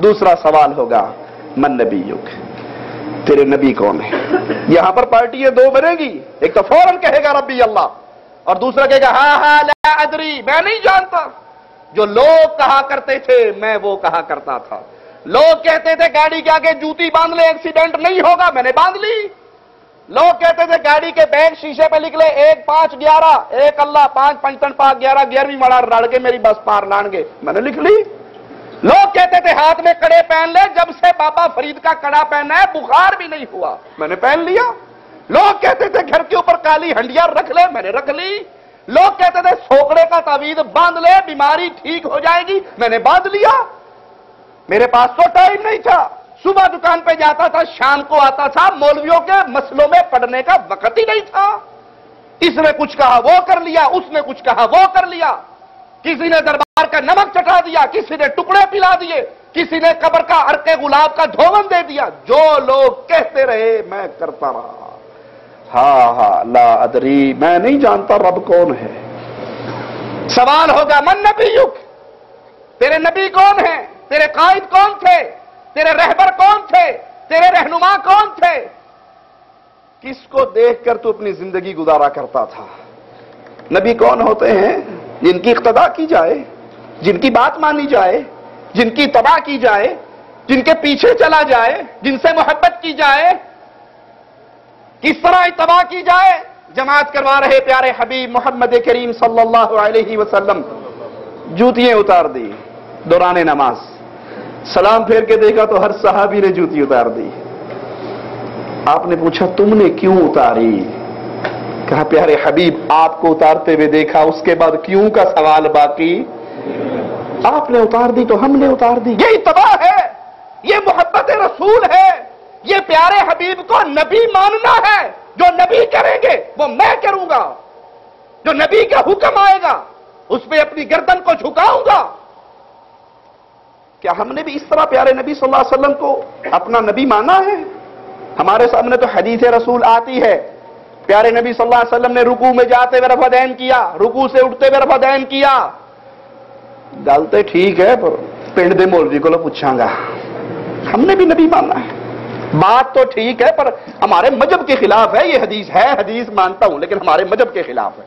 دوسرا سوال ہوگا من نبیک، تیرے نبی کون ہے؟ یہاں پر پارٹی 2 بنے گی، ایک تو فوراً کہے گا ربی اللہ، اور دوسرا کہے گا ہاں لا ادری، میں نہیں جانتا۔ جو لوگ کہا کرتے تھے میں وہ کہا کرتا تھا۔ لوگ کہتے تھے گاڑی کے آگے جوتی باندھ لے ایکسیڈنٹ نہیں ہوگا، میں نے باندھ لی۔ لوگ کہتے تھے گاڑی کے بیگ شیشے پہ لکھ لے 1 5 11 1 اللہ 5 5 5 11 11ویں مڑا رڑ کے میری بس پار لان گے، میں نے لکھ لی۔ لوگ کہتے تھے ہاتھ میں کڑے پہن لے، جب سے بابا فرید کا کڑا پہنا ہے بخار بھی نہیں ہوا، میں نے پہن لیا۔ لوگ کہتے تھے گھر کے اوپر کالی ہنڈیا رکھ لے، میں نے رکھ لی۔ لوگ کہتے تھے سوکڑے کا تعویذ باندھ لے بیماری ٹھیک ہو جائے گی، میں نے باندھ لیا۔ میرے پاس تو ٹائم نہیں تھا، صبح دکان پہ جاتا تھا، شام کو آتا تھا، مولویوں کے مسئلوں میں پڑھنے کا وقت ہی نہیں تھا۔ اس نے کچھ کہا وہ کر لیا، اس نے کچھ کہا وہ کر لیا، کسی نے دربار کا نمک چٹا دیا، کسی نے ٹکڑے پلا دیے، کسی نے قبر کا عرق گلاب کا دھون دے دیا۔ جو لوگ کہتے رہے میں کرتا رہا، ہاں لا ادری، میں نہیں جانتا رب کون ہے۔ سوال ہوگا من نبیک، تیرے نبی کون ہیں، تیرے قائد کون تھے، تیرے رہبر کون تھے، تیرے رہنما کون تھے، کس کو دیکھ کر تو اپنی زندگی گزارا کرتا تھا؟ نبی کون ہوتے ہیں؟ جن کی اقتداء کی جائے، جن کی بات مانی جائے، جن کی اتباع کی جائے، جن کے پیچھے چلا جائے، جن سے محبت کی جائے۔ کس طرح اتباع کی جائے؟ جماعت کروا رہے پیارے حبیب محمد کریم صلی اللہ علیہ وسلم، جوتیاں اتار دی دوران نماز، سلام پھیر کے دیکھا تو ہر صحابی نے جوتی اتار دی۔ آپ نے پوچھا تم نے کیوں اتاری؟ کہا پیارے حبیب آپ کو اتارتے ہوئے دیکھا، اس کے بعد کیوں کا سوال باقی؟ آپ نے اتار دی تو ہم نے اتار دی۔ یہ اتباع ہے، یہ محبت رسول ہے، یہ پیارے حبیب کو نبی ماننا ہے۔ جو نبی کریں گے وہ میں کروں گا، جو نبی کا حکم آئے گا اس پہ اپنی گردن کو جھکاؤں گا۔ کیا ہم نے بھی اس طرح پیارے نبی صلی اللہ علیہ وسلم کو اپنا نبی مانا ہے؟ ہمارے سامنے تو حدیث رسول آتی ہے، پیارے نبی صلی اللہ علیہ وسلم نے رکوع میں جاتے ہوئے رفع دین کیا، رکوع سے اٹھتے ہوئے رفع دین کیا۔ گلتے ٹھیک ہے پر پنڈ دے مولوی کو پوچھاں گا، ہم نے بھی نبی ماننا ہے۔ بات تو ٹھیک ہے پر ہمارے مذہب کے خلاف ہے، یہ حدیث ہے، حدیث مانتا ہوں لیکن ہمارے مذہب کے خلاف ہے۔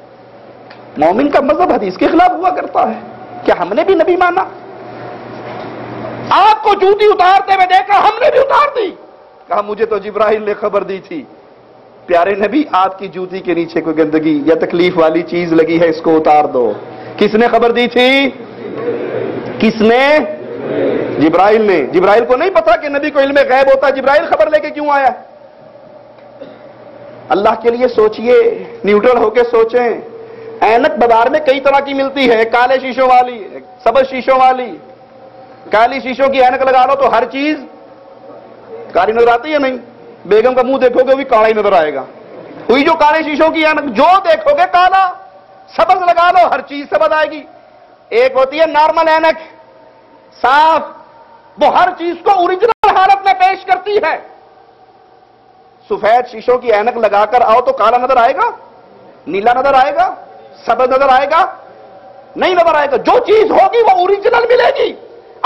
مومن کا مذہب حدیث کے خلاف ہوا کرتا ہے، کیا ہم نے بھی نبی مانا؟ آپ کو جوتی اتارتے ہوئے دیکھا، ہم نے بھی اتار دی۔ کہا مجھے تو جبرائیل نے خبر دی تھی، پیارے نبی آپ کی جوتی کے نیچے کوئی گندگی یا تکلیف والی چیز لگی ہے، اس کو اتار دو۔ کس نے خبر دی تھی؟ کس نے؟ جبرائیل نے۔ جبرائیل کو نہیں پتا کہ نبی کو علم غیب ہوتا، جبرائیل خبر لے کے کیوں آیا؟ اللہ کے لیے سوچئے، نیوٹرل ہو کے سوچیں۔ اینک بازار میں کئی طرح کی ملتی ہے، کالے شیشوں والی، سبز شیشوں والی۔ کالی شیشوں کی اینک لگا لو تو ہر چیز کالی نظر آتی ہے، نہیں؟ بیگم کا منہ دیکھو گے وہ بھی کالا ہی نظر آئے گا۔ ہوئی جو کالے شیشوں کی اینک، جو دیکھو گے کالا۔ سبز لگا لو ہر چیز سبز آئے گی۔ ایک ہوتی ہے نارمل اینک، صاف، وہ ہر چیز کو اوریجنل حالت میں پیش کرتی ہے۔ سفید شیشوں کی اینک لگا کر آؤ تو کالا نظر آئے گا؟ نیلا نظر آئے گا؟ سبز نظر آئے گا؟ نہیں نظر آئے گا۔ جو چیز ہوگی وہ اوریجنل ملے گی۔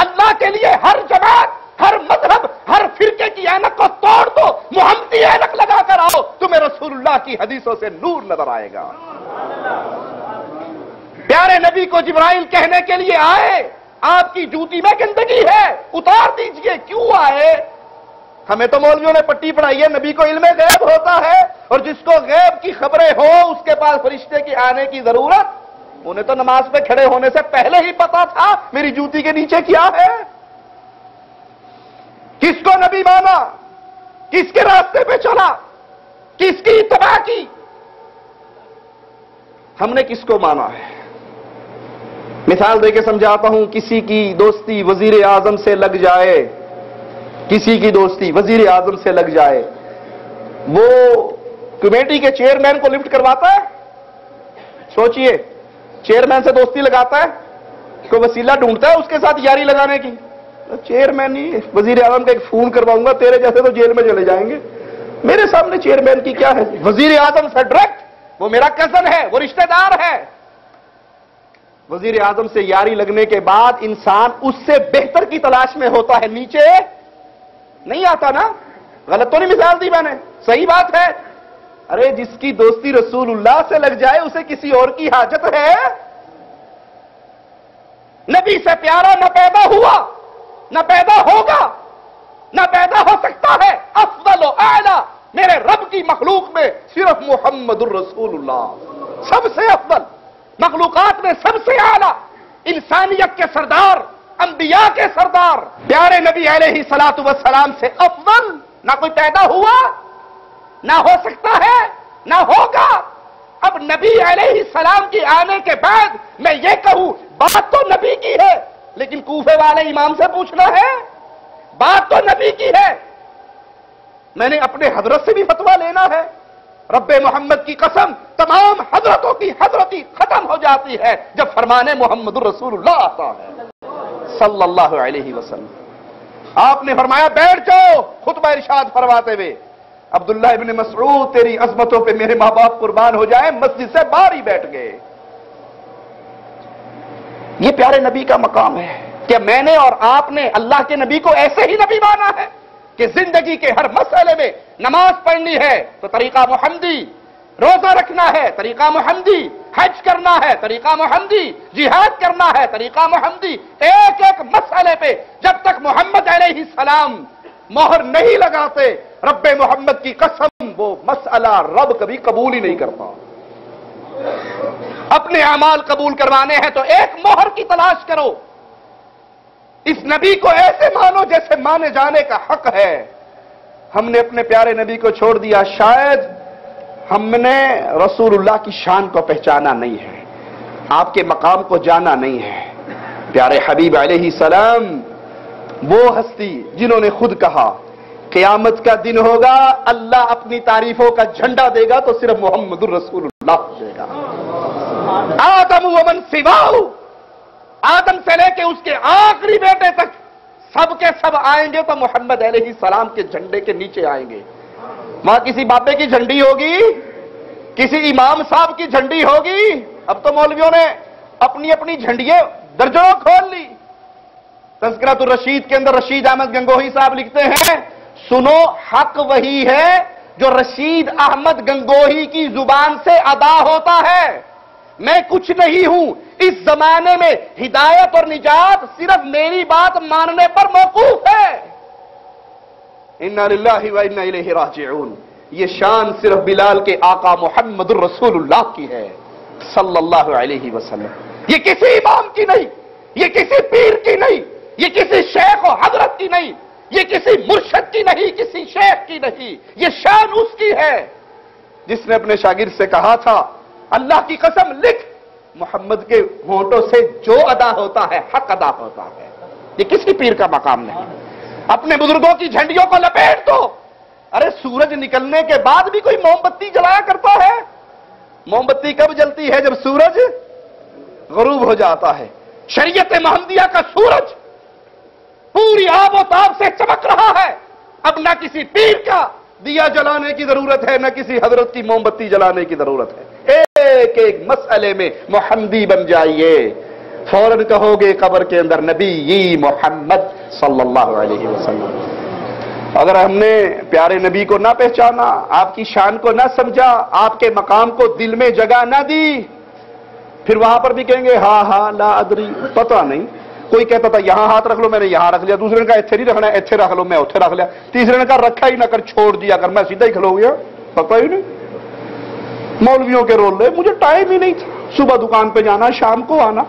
اللہ کے لیے ہر جماعت، ہر مذہب، ہر فرقے کی اینک کو توڑ دو، محمدی اینک لگا کر آؤ، تمہیں رسول اللہ کی حدیثوں سے نور نظر آئے گا۔ پیارے نبی کو جبرائیل کہنے کے لیے آئے آپ کی جوتی میں گندگی ہے، اتار دیجئے۔ کیوں آئے؟ ہمیں تو مولویوں نے پٹی پڑھائی ہے، نبی کو علم غیب ہوتا ہے، اور جس کو غیب کی خبریں ہو اس کے پاس فرشتے کی آنے کی ضرورت؟ انہیں تو نماز پہ کھڑے ہونے سے پہلے ہی پتا تھا میری جوتی کے نیچے کیا ہے۔ کس کو نبی مانا؟ کس کے راستے پہ چلا؟ کس کی اتباع کی؟ ہم نے کس کو مانا ہے؟ مثال دے کے سمجھاتا ہوں، کسی کی دوستی وزیر اعظم سے لگ جائے، کسی کی دوستی وزیر اعظم سے لگ جائے، وہ کمیٹی کے چیئرمین کو لفٹ کرواتا ہے؟ سوچئے، چیئرمین سے دوستی لگاتا ہے، کوئی وسیلہ ڈھونڈتا ہے اس کے ساتھ یاری لگانے کی؟ چیئرمین نہیں، وزیر اعظم کا ایک فون کرواؤں گا، تیرے جیسے تو جیل میں چلے جائیں گے، میرے سامنے چیئرمین کی کیا ہے؟ وزیر اعظم سے ڈائریکٹ، وہ میرا کزن ہے، وہ رشتہ دار ہے۔ وزیر اعظم سے یاری لگنے کے بعد انسان اس سے بہتر کی تلاش میں ہوتا ہے، نیچے نہیں آتا نا؟ غلط تو نہیں مثال دی میں نے؟ صحیح بات ہے۔ ارے جس کی دوستی رسول اللہ سے لگ جائے اسے کسی اور کی حاجت ہے؟ نبی سے پیارا نہ پیدا ہوا، نہ پیدا ہوگا، نہ پیدا ہو سکتا ہے۔ افضل و اعلی میرے رب کی مخلوق میں صرف محمد الرسول اللہ، سب سے افضل مخلوقات میں، سب سے اعلی، انسانیت کے سردار، انبیاء کے سردار، پیارے نبی علیہ الصلوۃ والسلام سے افضل نہ کوئی پیدا ہوا، نہ ہو سکتا ہے، نہ ہوگا۔ اب نبی علیہ السلام کی آنے کے بعد میں یہ کہوں بات تو نبی کی ہے، لیکن کوفے والے امام سے پوچھنا ہے، بات تو نبی کی ہے، میں نے اپنے حضرت سے بھی فتویٰ لینا ہے۔ رب محمد کی قسم، تمام حضرتوں کی حضرتی ختم ہو جاتی ہے جب فرمان محمد الرسول اللہ آتا ہے صلی اللہ علیہ وسلم۔ آپ نے فرمایا بیٹھ جاؤ، خطبہ ارشاد فرماتے ہوئے، عبداللہ ابن مسعود تیری عظمتوں پہ میرے ماں باپ قربان ہو جائیں، مسجد سے باہر ہی بیٹھ گئے۔ یہ پیارے نبی کا مقام ہے کہ میں نے اور آپ نے اللہ کے نبی کو ایسے ہی نبی مانا ہے کہ زندگی کے ہر مسئلے میں نماز پڑھنی ہے تو طریقہ محمدی، روزہ رکھنا ہے طریقہ محمدی، حج کرنا ہے طریقہ محمدی، جہاد کرنا ہے طریقہ محمدی۔ ایک ایک مسئلے پہ جب تک محمد علیہ السلام مہر نہیں لگاتے، رب محمد کی قسم وہ مسئلہ رب کبھی قبول ہی نہیں کرتا۔ اپنے اعمال قبول کروانے ہیں تو ایک مہر کی تلاش کرو، اس نبی کو ایسے مانو جیسے مانے جانے کا حق ہے۔ ہم نے اپنے پیارے نبی کو چھوڑ دیا، شاید ہم نے رسول اللہ کی شان کو پہچانا نہیں ہے، آپ کے مقام کو جانا نہیں ہے۔ پیارے حبیب علیہ السلام وہ ہستی جنہوں نے خود کہا قیامت کا دن ہوگا، اللہ اپنی تعریفوں کا جھنڈا دے گا تو صرف محمد الرسول اللہ دے گا۔ آدم ومن سواہ، آدم سے لے کے اس کے آخری بیٹے تک سب کے سب آئیں گے تو محمد علیہ السلام کے جھنڈے کے نیچے آئیں گے۔ وہاں کسی بابے کی جھنڈی ہوگی، کسی امام صاحب کی جھنڈی ہوگی، اب تو مولویوں نے اپنی اپنی جھنڈیاں درجنوں کھول لی۔ تذکرۃ الرشید کے اندر رشید احمد گنگوہی صاحب لکھتے ہیں، سنو حق وہی ہے جو رشید احمد گنگوہی کی زبان سے ادا ہوتا ہے، میں کچھ نہیں ہوں، اس زمانے میں ہدایت اور نجات صرف میری بات ماننے پر موقوف ہے۔ انا للہ و انا الیہ راجعون، یہ شان صرف بلال کے آقا محمد الرسول اللہ کی ہے صلی اللہ علیہ وسلم۔ یہ کسی امام کی نہیں، یہ کسی پیر کی نہیں، یہ کسی شیخ و حضرت کی نہیں، یہ کسی مرشد کی نہیں، کسی شیخ کی نہیں، یہ شان اس کی ہے جس نے اپنے شاگرد سے کہا تھا اللہ کی قسم لکھ، محمد کے ہونٹوں سے جو ادا ہوتا ہے حق ادا ہوتا ہے۔ یہ کسی پیر کا مقام نہیں۔ اپنے بزرگوں کی جھنڈیوں کو لپیٹ دو۔ ارے سورج نکلنے کے بعد بھی کوئی موم بتی جلایا کرتا ہے؟ موم بتی کب جلتی ہے؟ جب سورج غروب ہو جاتا ہے۔ شریعت محمدیہ کا سورج پوری آب و تاب سے چمک رہا ہے، اب نہ کسی پیر کا دیا جلانے کی ضرورت ہے، نہ کسی حضرت کی موم بتی جلانے کی ضرورت ہے۔ ایک ایک مسئلے میں محمدی بن جائیے، فوراً کہو گے قبر کے اندر نبی محمد صلی اللہ علیہ وسلم۔ اگر ہم نے پیارے نبی کو نہ پہچانا، آپ کی شان کو نہ سمجھا، آپ کے مقام کو دل میں جگہ نہ دی، پھر وہاں پر بھی کہیں گے ہاں ہاں لا ادری، پتہ نہیں۔ کوئی کہتا تھا یہاں ہاتھ رکھ لو، میں نے یہاں رکھ لیا، دوسرے نے کہا ایتھے نہیں رکھنا، ایتھے رکھ لو، میں اوتھے رکھ لیا، تیسرے نے کہا رکھا ہی نہ کر، چھوڑ دیا کر، میں سیدھا ہی کھلو گیا، پتہ ہی نہیں۔ مولویوں کے رول لے، مجھے ٹائم ہی نہیں تھا، صبح دکان پہ جانا، شام کو آنا۔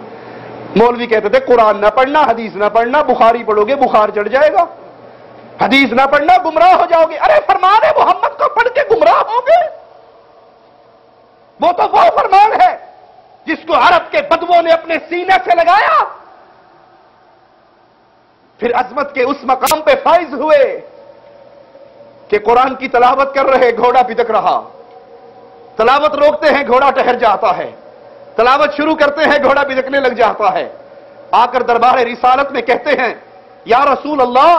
مولوی کہتے تھے قرآن نہ پڑھنا، حدیث نہ پڑھنا، بخاری پڑھو گے بخار چڑھ جائے گا، حدیث نہ پڑھنا گمراہ ہو جاؤ گے۔ ارے فرمان محمد کو پڑھ کے گمراہ ہو گے؟ وہ تو وہ فرمان ہے جس کو عرب کے بدووں نے اپنے سینے سے لگایا، پھر عظمت کے اس مقام پہ فائز ہوئے کہ قرآن کی تلاوت کر رہے گھوڑا بھٹک رہا، تلاوت روکتے ہیں گھوڑا ٹہر جاتا ہے، تلاوت شروع کرتے ہیں گھوڑا بھٹکنے لگ جاتا ہے، آ کر دربار رسالت میں کہتے ہیں یا رسول اللہ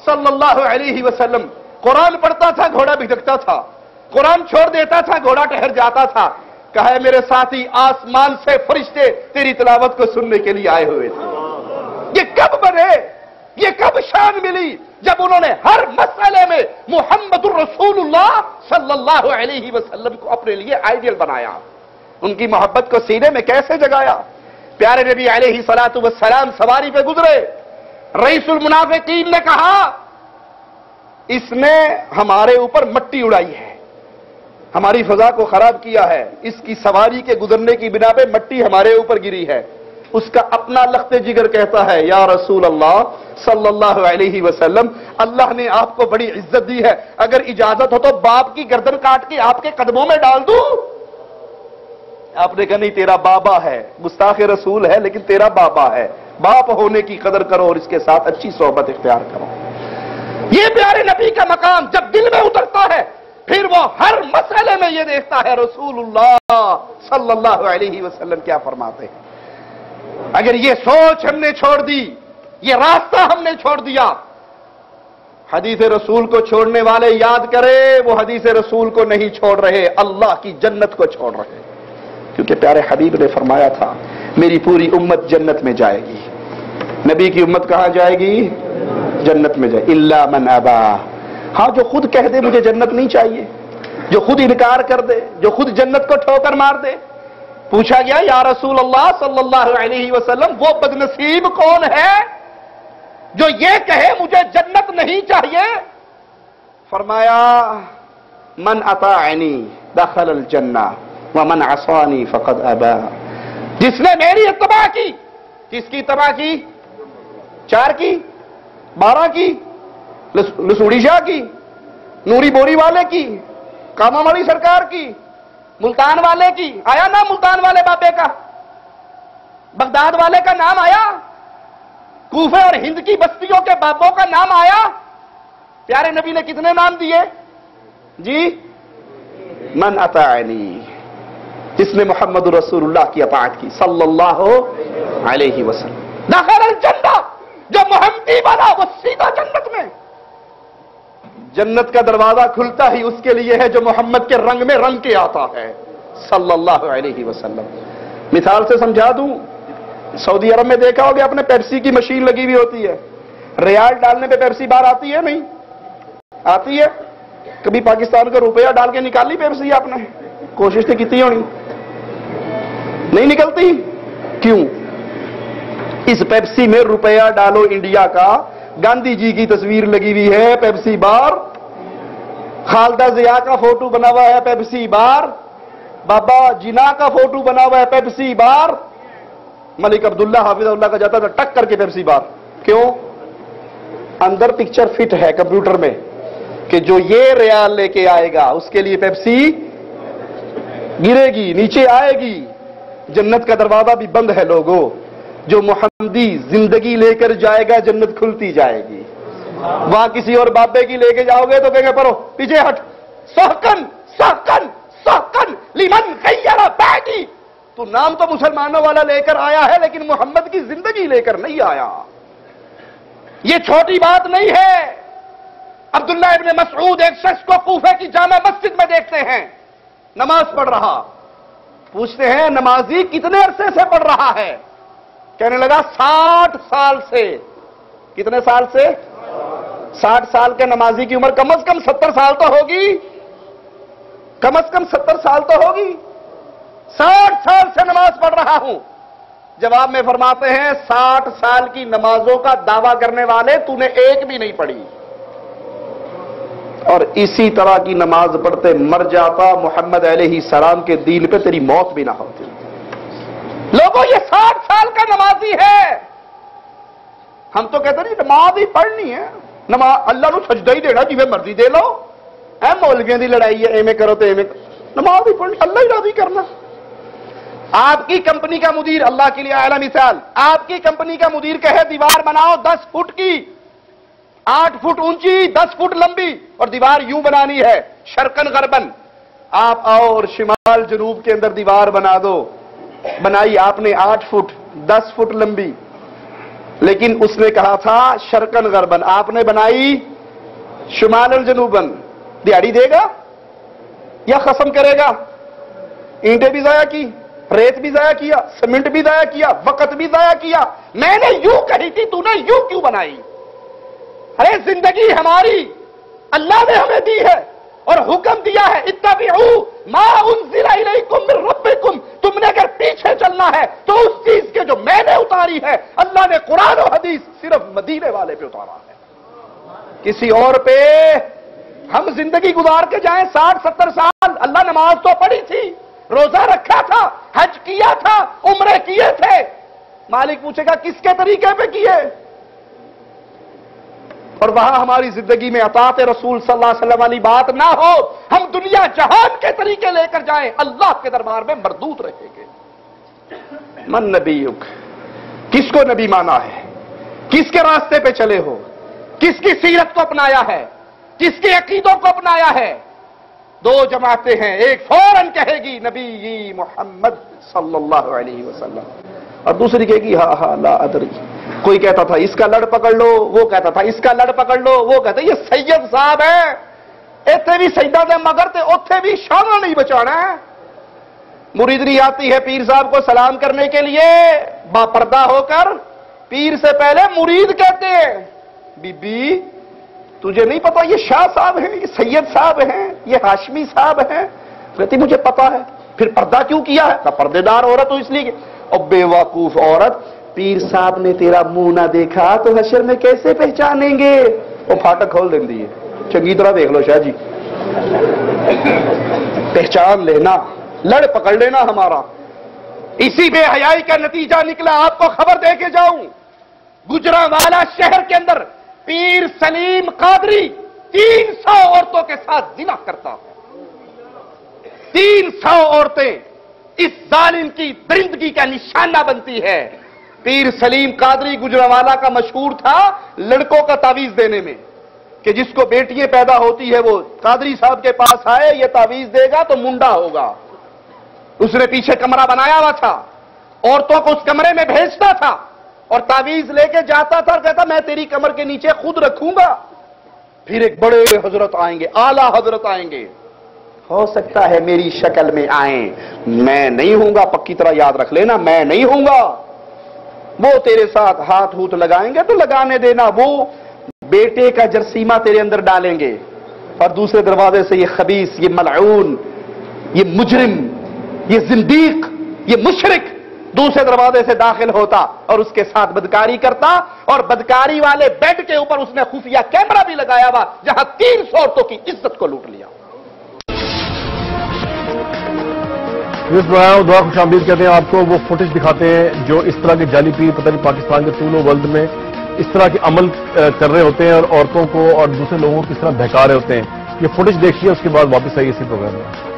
صلی اللہ علیہ وسلم، قرآن پڑھتا تھا گھوڑا بھٹکتا تھا، قرآن چھوڑ دیتا تھا گھوڑا ٹہر جاتا تھا۔ کہا ہے میرے ساتھی آسمان سے فرشتے تیری تلاوت کو سننے کے لیے آئے ہوئے تھے۔ یہ کب بنے؟ یہ کب شان ملی؟ جب انہوں نے ہر مسئلے میں محمد الرسول اللہ صلی اللہ علیہ وسلم کو اپنے لیے آئیڈیل بنایا، ان کی محبت کو سینے میں کیسے جگایا۔ پیارے نبی علیہ الصلوۃ والسلام سواری پہ گزرے، رئیس المنافقین نے کہا اس نے ہمارے اوپر مٹی اڑائی ہے، ہماری فضا کو خراب کیا ہے، اس کی سواری کے گزرنے کی بنا پہ مٹی ہمارے اوپر گری ہے۔ اس کا اپنا لخت جگر کہتا ہے یا رسول اللہ صلی اللہ علیہ وسلم، اللہ نے آپ کو بڑی عزت دی ہے، اگر اجازت ہو تو باپ کی گردن کاٹ کے آپ کے قدموں میں ڈال دوں؟ آپ نے کہا نہیں، تیرا بابا ہے، گستاخ رسول ہے لیکن تیرا بابا ہے، باپ ہونے کی قدر کرو اور اس کے ساتھ اچھی صحبت اختیار کرو۔ یہ پیارے نبی کا مقام جب دل میں اترتا ہے، پھر وہ ہر مسئلے میں یہ دیکھتا ہے رسول اللہ صلی اللہ علیہ وسلم کیا فرماتے ہیں۔ اگر یہ سوچ ہم نے چھوڑ دی، یہ راستہ ہم نے چھوڑ دیا، حدیث رسول کو چھوڑنے والے یاد کرے وہ حدیث رسول کو نہیں چھوڑ رہے، اللہ کی جنت کو چھوڑ رہے، کیونکہ پیارے حبیب نے فرمایا تھا میری پوری امت جنت میں جائے گی۔ نبی کی امت کہاں جائے گی؟ جنت میں جائے، الا من ابا، ہاں جو خود کہہ دے مجھے جنت نہیں چاہیے، جو خود انکار کر دے، جو خود جنت کو ٹھوکر مار دے۔ پوچھا گیا یا رسول اللہ صلی اللہ علیہ وسلم وہ بدنصیب کون ہے جو یہ کہے مجھے جنت نہیں چاہیے؟ فرمایا من اطاعنی دخل الجنہ ومن عصانی فقد ابا، جس نے میری اتباع کی۔ کس کی اتباع کی؟ 4 کی، 12 کی، لسوڑی شاہ کی، نوری بوری والے کی، کاما مڑی سرکار کی، ملتان والے کی؟ آیا نام ملتان والے بابے کا؟ بغداد والے کا نام آیا؟ کوفے اور ہند کی بستیوں کے بابوں کا نام آیا؟ پیارے نبی نے کتنے نام دیے جی؟ من اطاعنی، جس نے محمد رسول اللہ کی اطاعت کی صلی اللہ علیہ وسلم، دخل الجنہ، جو محمدی بنا وہ سیدھا جنت میں۔ جنت کا دروازہ کھلتا ہی اس کے لیے ہے جو محمد کے رنگ میں رنگ کے آتا ہے صلی اللہ علیہ وسلم۔ مثال سے سمجھا دوں، سعودی عرب میں دیکھا ہوگا اپنے پیپسی کی مشین لگی ہوئی ہوتی ہے، ریال ڈالنے پہ پیپسی بار آتی ہے نہیں؟ آتی ہے؟ کبھی پاکستان کا روپیہ ڈال کے نکالی پیپسی آپ نے؟ کوشش تو کتنی ہونی، نہیں نکلتی۔ کیوں؟ اس پیپسی میں روپیہ ڈالو انڈیا کا، گاندھی جی کی تصویر لگی ہوئی ہے پیپسی بار، خالدہ ضیاء کا فوٹو بنا ہوا ہے پیپسی بار، بابا جنا کا فوٹو بنا ہوا ہے پیپسی بار، ملک عبداللہ حافظ اللہ کا جاتا تھا ٹک کر کے پیپسی بار۔ کیوں؟ اندر پکچر فٹ ہے کمپیوٹر میں کہ جو یہ ریال لے کے آئے گا اس کے لیے پیپسی گرے گی، نیچے آئے گی۔ جنت کا دروازہ بھی بند ہے لوگوں، جو محمدی زندگی لے کر جائے گا جنت کھلتی جائے گی۔ وہاں کسی اور بابے کی لے کے جاؤ گے تو کہیں گے پرو پیچھے ہٹ، سحقن سحقن سحقن لمن غیر بعدی، تو نام تو مسلمانوں والا لے کر آیا ہے لیکن محمد کی زندگی لے کر نہیں آیا۔ یہ چھوٹی بات نہیں ہے۔ عبداللہ ابن مسعود ایک شخص کو کوفے کی جامع مسجد میں دیکھتے ہیں نماز پڑھ رہا، پوچھتے ہیں نمازی کتنے عرصے سے پڑھ رہا ہے؟ کہنے لگا 60 سال سے۔ کتنے سال سے؟ 60 سال کے نمازی کی عمر کم از کم 70 سال تو ہوگی، کم از کم 70 سال تو ہوگی۔ 60 سال سے نماز پڑھ رہا ہوں۔ جواب میں فرماتے ہیں 60 سال کی نمازوں کا دعویٰ کرنے والے تو نے ایک بھی نہیں پڑھی، اور اسی طرح کی نماز پڑھتے مر جاتا محمد علیہ السلام کے دین پہ تیری موت بھی نہ ہوتی۔ لوگوں یہ 60 سال کا نمازی ہے، ہم تو کہتے نہیں نماز ہی پڑھنی ہے، نماز اللہ نو سجدہ ہی دینا جی مرضی دے لو، اے مولویوں دی لڑائی ہے ایویں کرو تو ایویں، نماز ہی پڑھنی، اللہ ہی راضی کرنا۔ آپ کی کمپنی کا مدیر، اللہ کے لیے اعلیٰ مثال، آپ کی کمپنی کا مدیر کہے دیوار بناؤ 10 فٹ کی، 8 فٹ اونچی 10 فٹ لمبی، اور دیوار یوں بنانی ہے شرقن غربن، آپ آؤ اور شمال جنوب کے اندر دیوار بنا دو۔ بنائی آپ نے 8 فٹ 10 فٹ لمبی، لیکن اس نے کہا تھا شرقن غربن، آپ نے بنائی شمال جنوبن، دیہڑی دے گا یا خصم کرے گا؟ اینٹیں بھی ضائع کی، ریت بھی ضائع کیا، سیمنٹ بھی ضائع کیا، وقت بھی ضائع کیا۔ میں نے یوں کہی تھی، تو نے یوں کیوں بنائی؟ ارے زندگی ہماری اللہ نے ہمیں دی ہے اور حکم دیا ہے اتبعوا ما انزل الیکم من ربکم، تم نے اگر پیچھے چلنا ہے تو اس چیز کے جو میں نے اتاری ہے، اللہ نے قرآن و حدیث صرف مدینے والے پہ اتارا ہے، کسی اور پہ ہم زندگی گزار کے جائیں 60-70 سال۔ اللہ نماز تو پڑھی تھی، روزہ رکھا تھا، حج کیا تھا، عمرے کیے تھے، مالک پوچھے گا کس کے طریقے پہ کیے؟ اور وہاں ہماری زندگی میں اطاعت رسول صلی اللہ علیہ وسلم والی بات نہ ہو، ہم دنیا جہان کے طریقے لے کر جائیں، اللہ کے دربار میں مردود رہیں گے۔ من نبیک، کس کو نبی مانا ہے؟ کس کے راستے پہ چلے ہو؟ کس کی سیرت کو اپنایا ہے؟ کس کے عقیدوں کو اپنایا ہے؟ 2 جماعتیں ہیں، ایک فوراً کہے گی نبی محمد صلی اللہ علیہ وسلم، اور دوسری کہے گی ہاں لا ادری، کوئی کہتا تھا اس کا لڑ پکڑ لو، وہ کہتا تھا اس کا لڑ پکڑ لو، وہ کہتا یہ سید صاحب ہے، ایتھے بھی سجدہ دے مگر تے اوتھے بھی شانہ نہیں بچانا ہے۔ مریدنی آتی ہے پیر صاحب کو سلام کرنے کے لیے، با پردہ ہو کر پیر سے پہلے مرید کہتے ہیں بی بی تجھے نہیں پتا یہ شاہ صاحب ہیں، یہ سید صاحب ہیں، یہ ہاشمی صاحب ہیں؟ کہتی مجھے پتا ہے۔ پھر پردہ کیوں کیا ہے؟ کہ پردے دار عورت ہو اس لیے کہ اور بے وقوف عورت، پیر صاحب نے تیرا منہ نہ دیکھا تو حشر میں کیسے پہچانیں گے؟ وہ پھاٹک کھول دیں دی ہے، چنگی طرح دیکھ لو شاہ جی، پہچان لینا، لڑ پکڑ لینا ہمارا۔ اسی بے حیائی کا نتیجہ نکلا، آپ کو خبر دے کے جاؤں، گجرانوالہ شہر کے اندر پیر سلیم قادری 300 عورتوں کے ساتھ زنا کرتا ہے۔ 300 عورتیں اس ظالم کی درندگی کا نشانہ بنتی ہے۔ پیر سلیم قادری گجرانوالہ کا مشہور تھا لڑکوں کا تعویذ دینے میں، کہ جس کو بیٹیاں پیدا ہوتی ہے وہ قادری صاحب کے پاس آئے، یہ تعویذ دے گا تو منڈا ہوگا۔ اس نے پیچھے کمرہ بنایا ہوا تھا، عورتوں کو اس کمرے میں بھیجتا تھا اور تعویذ لے کے جاتا تھا اور کہتا میں تیری کمر کے نیچے خود رکھوں گا، پھر ایک بڑے حضرت آئیں گے، اعلیٰ حضرت آئیں گے، ہو سکتا ہے میری شکل میں آئیں، میں نہیں ہوں گا، پکی طرح یاد رکھ لینا میں نہیں ہوں گا۔ وہ تیرے ساتھ ہاتھ ہوت لگائیں گے تو لگانے دینا، وہ بیٹے کا جرثیمہ تیرے اندر ڈالیں گے، اور دوسرے دروازے سے یہ خبیث، یہ ملعون، یہ مجرم، یہ زندیق، یہ مشرک دوسرے دروازے سے داخل ہوتا اور اس کے ساتھ بدکاری کرتا، اور بدکاری والے بیڈ کے اوپر اس نے خفیہ کیمرہ بھی لگایا ہوا جہاں 300 عورتوں کی عزت کو لوٹ لیا۔ دعا خوش آمدید کہتے ہیں آپ کو، وہ فوٹیج دکھاتے ہیں جو اس طرح کے جعلی پیر پتہ نہیں پاکستان کے طول و ورلڈ میں اس طرح کے عمل کر رہے ہوتے ہیں اور عورتوں کو اور دوسرے لوگوں کو کس طرح بہکا رہے ہوتے ہیں۔ یہ فوٹیج دیکھیے، اس کے بعد واپس آئیے اسی پروگرام میں۔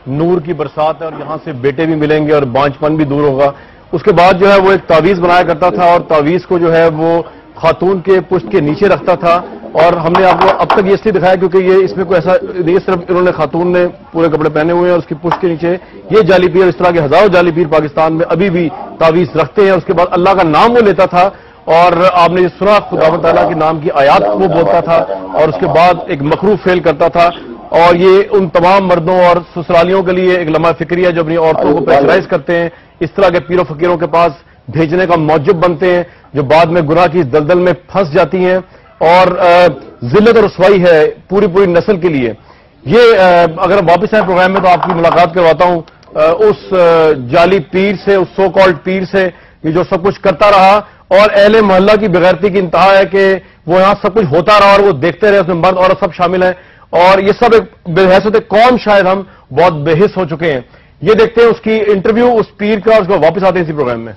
نور کی برسات ہے اور یہاں سے بیٹے بھی ملیں گے اور بانجپن بھی دور ہوگا۔ اس کے بعد جو ہے وہ ایک تعویذ بنایا کرتا تھا اور تعویذ کو جو ہے وہ خاتون کے پشت کے نیچے رکھتا تھا، اور ہم نے آپ کو اب تک یہ اس لیے دکھایا کیونکہ یہ اس میں کوئی ایسا نہیں، صرف انہوں نے خاتون نے پورے کپڑے پہنے ہوئے ہیں اور اس کی پشت کے نیچے یہ جعلی پیر، اس طرح کے ہزاروں جعلی پیر پاکستان میں ابھی بھی تعویذ رکھتے ہیں۔ اس کے بعد اللہ کا نام وہ لیتا تھا اور آپ نے یہ سنا خداوند تعالیٰ کے نام کی آیات وہ بولتا تھا اور اس کے بعد ایک مکروہ فعل کرتا تھا، اور یہ ان تمام مردوں اور سسرالیوں کے لیے ایک لمحہ فکری ہے جو اپنی عورتوں کو پریشرائز کرتے ہیں، اس طرح کے پیر و فقیروں کے پاس بھیجنے کا موجب بنتے ہیں جو بعد میں گناہ کی دلدل میں پھنس جاتی ہیں، اور ذلت اور رسوائی ہے پوری نسل کے لیے۔ یہ اگر واپس آئے پروگرام میں تو آپ کی ملاقات کرواتا ہوں اس جعلی پیر سے، اس سو کالڈ پیر سے، یہ جو سب کچھ کرتا رہا، اور اہل محلہ کی بغیرتی کی انتہا ہے کہ وہ یہاں سب کچھ ہوتا رہا اور وہ دیکھتے رہے، اس میں مرد عورت سب شامل ہیں، اور یہ سب ایک بحیثیت قوم شاید ہم بہت بے حس ہو چکے ہیں۔ یہ دیکھتے ہیں اس کی انٹرویو اس پیر کا، اور اس کو واپس آتے ہیں اسی پروگرام میں۔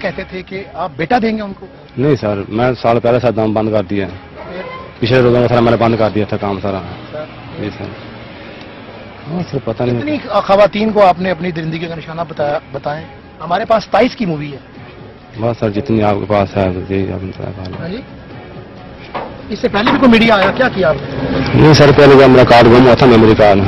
کہتے تھے کہ آپ بیٹا دیں گے ان کو؟ نہیں سر، میں سال پہلے سر دام بند کر دیا، پچھلے روزوں میں سر میں نے بند کر دیا تھا کام سارا۔ جی سر، ہاں سر پتہ نہیں کتنی خواتین کو آپ نے اپنی زندگی کا نشانہ بتائیں؟ ہمارے پاس 27 کی مووی ہے۔ بس سر جتنی آپ کے پاس ہے جی اس سے پہلے بھی کوئی میڈیا آیا، کیا کیا آپ نے؟ نہیں سر، پہلے جب میرا کارڈ گم ہوا تھا میموری کارڈ،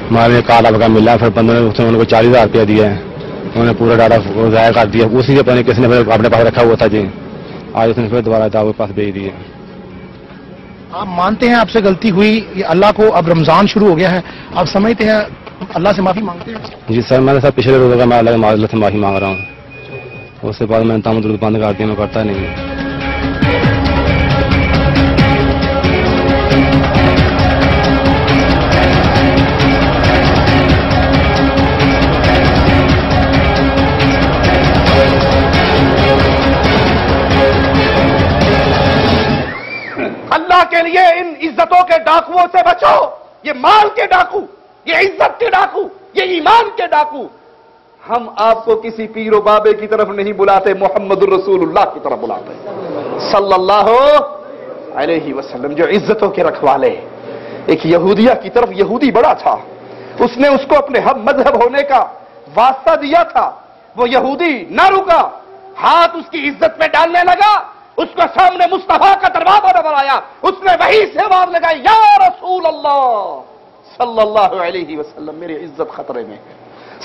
ہمارے کارڈ آپ کا ملا، پھر بندوں نے ان کو 40,000 روپیہ دیا ہے، انہوں نے پورا ڈاٹا ضائع کر دیا، اسی سے پہلے کسی نے اپنے پاس رکھا ہوا تھا جی، آج اس نے پھر دوبارہ آپ کے پاس بھیج دیے۔ آپ مانتے ہیں آپ سے غلطی ہوئی، یہ اللہ کو اب رمضان شروع ہو گیا ہے، آپ سمجھتے ہیں اللہ سے معافی مانگتے ہیں؟ جی سر، میں نے سر پچھلے روزہ کا میں اللہ سے معافی مانگ رہا ہوں. اس کے بعد میں نے تامد بند کر دیا، میں کرتا نہیں ہوں. اللہ کے لیے ان عزتوں کے ڈاکوؤں سے بچو. یہ مال کے ڈاکو، یہ عزت کے ڈاکو، یہ ایمان کے ڈاکو. ہم آپ کو کسی پیر و بابے کی طرف نہیں بلاتے، محمد الرسول اللہ کی طرف بلاتے صلی اللہ علیہ وسلم، جو عزتوں کے رکھوالے. ایک یہودیہ کی طرف یہودی بڑا تھا، اس نے اس کو اپنے ہم مذہب ہونے کا واسطہ دیا تھا. وہ یہودی نہ رکا، ہاتھ اس کی عزت پہ ڈالنے لگا. اس کو سامنے مصطفیٰ کا دروازہ نظر آیا، اس نے وہی سے آواز لگائی، یا رسول اللہ صلی اللہ علیہ وسلم، میری عزت خطرے میں ہے.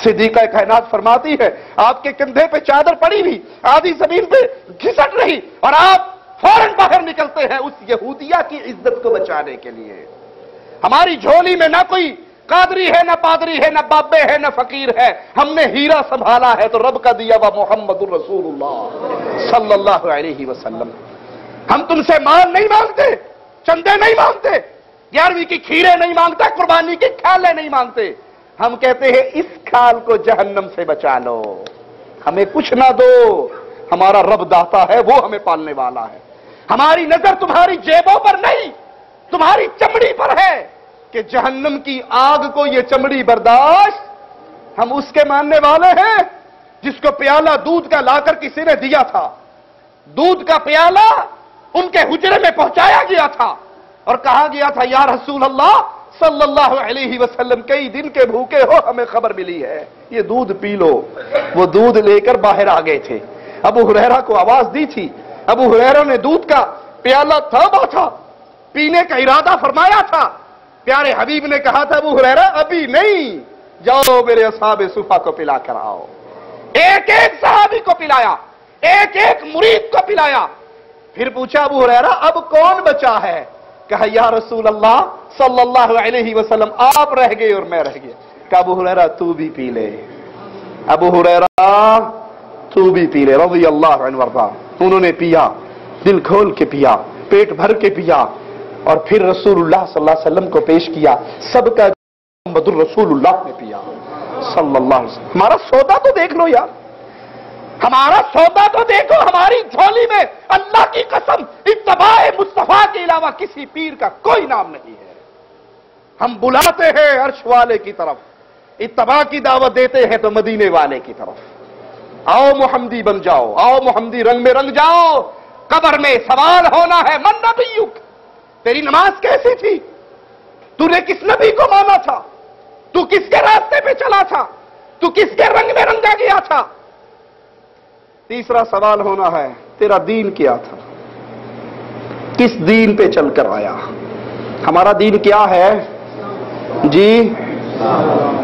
صدیقہ کائنات فرماتی ہے آپ کے کندھے پہ چادر پڑی ہوئی، آدھی زمین پہ گھسٹ رہی، اور آپ فوراً باہر نکلتے ہیں اس یہودیہ کی عزت کو بچانے کے لیے. ہماری جھولی میں نہ کوئی قادری ہے، نہ پادری ہے، نہ بابے ہے، نہ فقیر ہے. ہم نے ہیرا سنبھالا ہے تو رب کا دیا ہوا محمد الرسول اللہ صلی اللہ علیہ وسلم. ہم تم سے مال نہیں مانگتے، چندے نہیں مانگتے، 11ویں کی کھیرے نہیں مانگتے، قربانی کی کھالیں نہیں مانگتے. ہم کہتے ہیں اس کھال کو جہنم سے بچا لو، ہمیں کچھ نہ دو، ہمارا رب داتا ہے، وہ ہمیں پالنے والا ہے. ہماری نظر تمہاری جیبوں پر نہیں، تمہاری چمڑی پر ہے کہ جہنم کی آگ کو یہ چمڑی برداشت. ہم اس کے ماننے والے ہیں جس کو پیالہ دودھ کا لا کر کسی نے دیا تھا. دودھ کا پیالہ ان کے حجرے میں پہنچایا گیا تھا اور کہا گیا تھا، یا رسول اللہ صلی اللہ علیہ وسلم، کئی دن کے بھوکے ہو، ہمیں خبر ملی ہے، یہ دودھ پی لو. وہ دودھ لے کر باہر آ گئے تھے. ابو ہریرہ کو آواز دی تھی، ابو ہریرہ نے دودھ کا پیالہ تھاما تھا، پینے کا ارادہ فرمایا تھا. پیارے حبیب نے کہا تھا، ابو ہریرہ ابھی نہیں، جاؤ میرے اصحاب صفا کو پلا کر آؤ. ایک ایک صحابی کو پلایا، ایک ایک مرید کو پلایا. پھر پوچھا ابو ہریرہ اب کون بچا ہے؟ کہا یا رسول اللہ صلی اللہ علیہ وسلم، آپ رہ گئے اور میں رہ گیا. کہا ابو ہریرہ تو بھی پی لے، ابو ہریرہ تو بھی پی لے رضی اللہ عنہ وارضا. انہوں نے پیا، دل کھول کے پیا، پیٹ بھر کے پیا، اور پھر رسول اللہ صلی اللہ علیہ وسلم کو پیش کیا. سب کا محمد الرسول اللہ نے پیا صلی اللہ علیہ وسلم. ہمارا سودا تو دیکھ لو یار، ہمارا سودا تو دیکھو. ہماری جھولی میں اللہ کی قسم اتباع مصطفیٰ کے علاوہ کسی پیر کا کوئی نام نہیں ہے. ہم بلاتے ہیں عرش والے کی طرف، اتباع کی دعوت دیتے ہیں تو مدینے والے کی طرف. آؤ محمدی بن جاؤ، آؤ محمدی رنگ میں رنگ جاؤ. قبر میں سوال ہونا ہے، من نبیک، تیری نماز کیسی تھی؟ تو نے کس نبی کو مانا تھا؟ تو کس کے راستے پہ چلا تھا؟ تو کس کے رنگ میں رنگا گیا تھا؟ تیسرا سوال ہونا ہے، تیرا دین کیا تھا؟ کس دین پہ چل کر آیا؟ ہمارا دین کیا ہے جی؟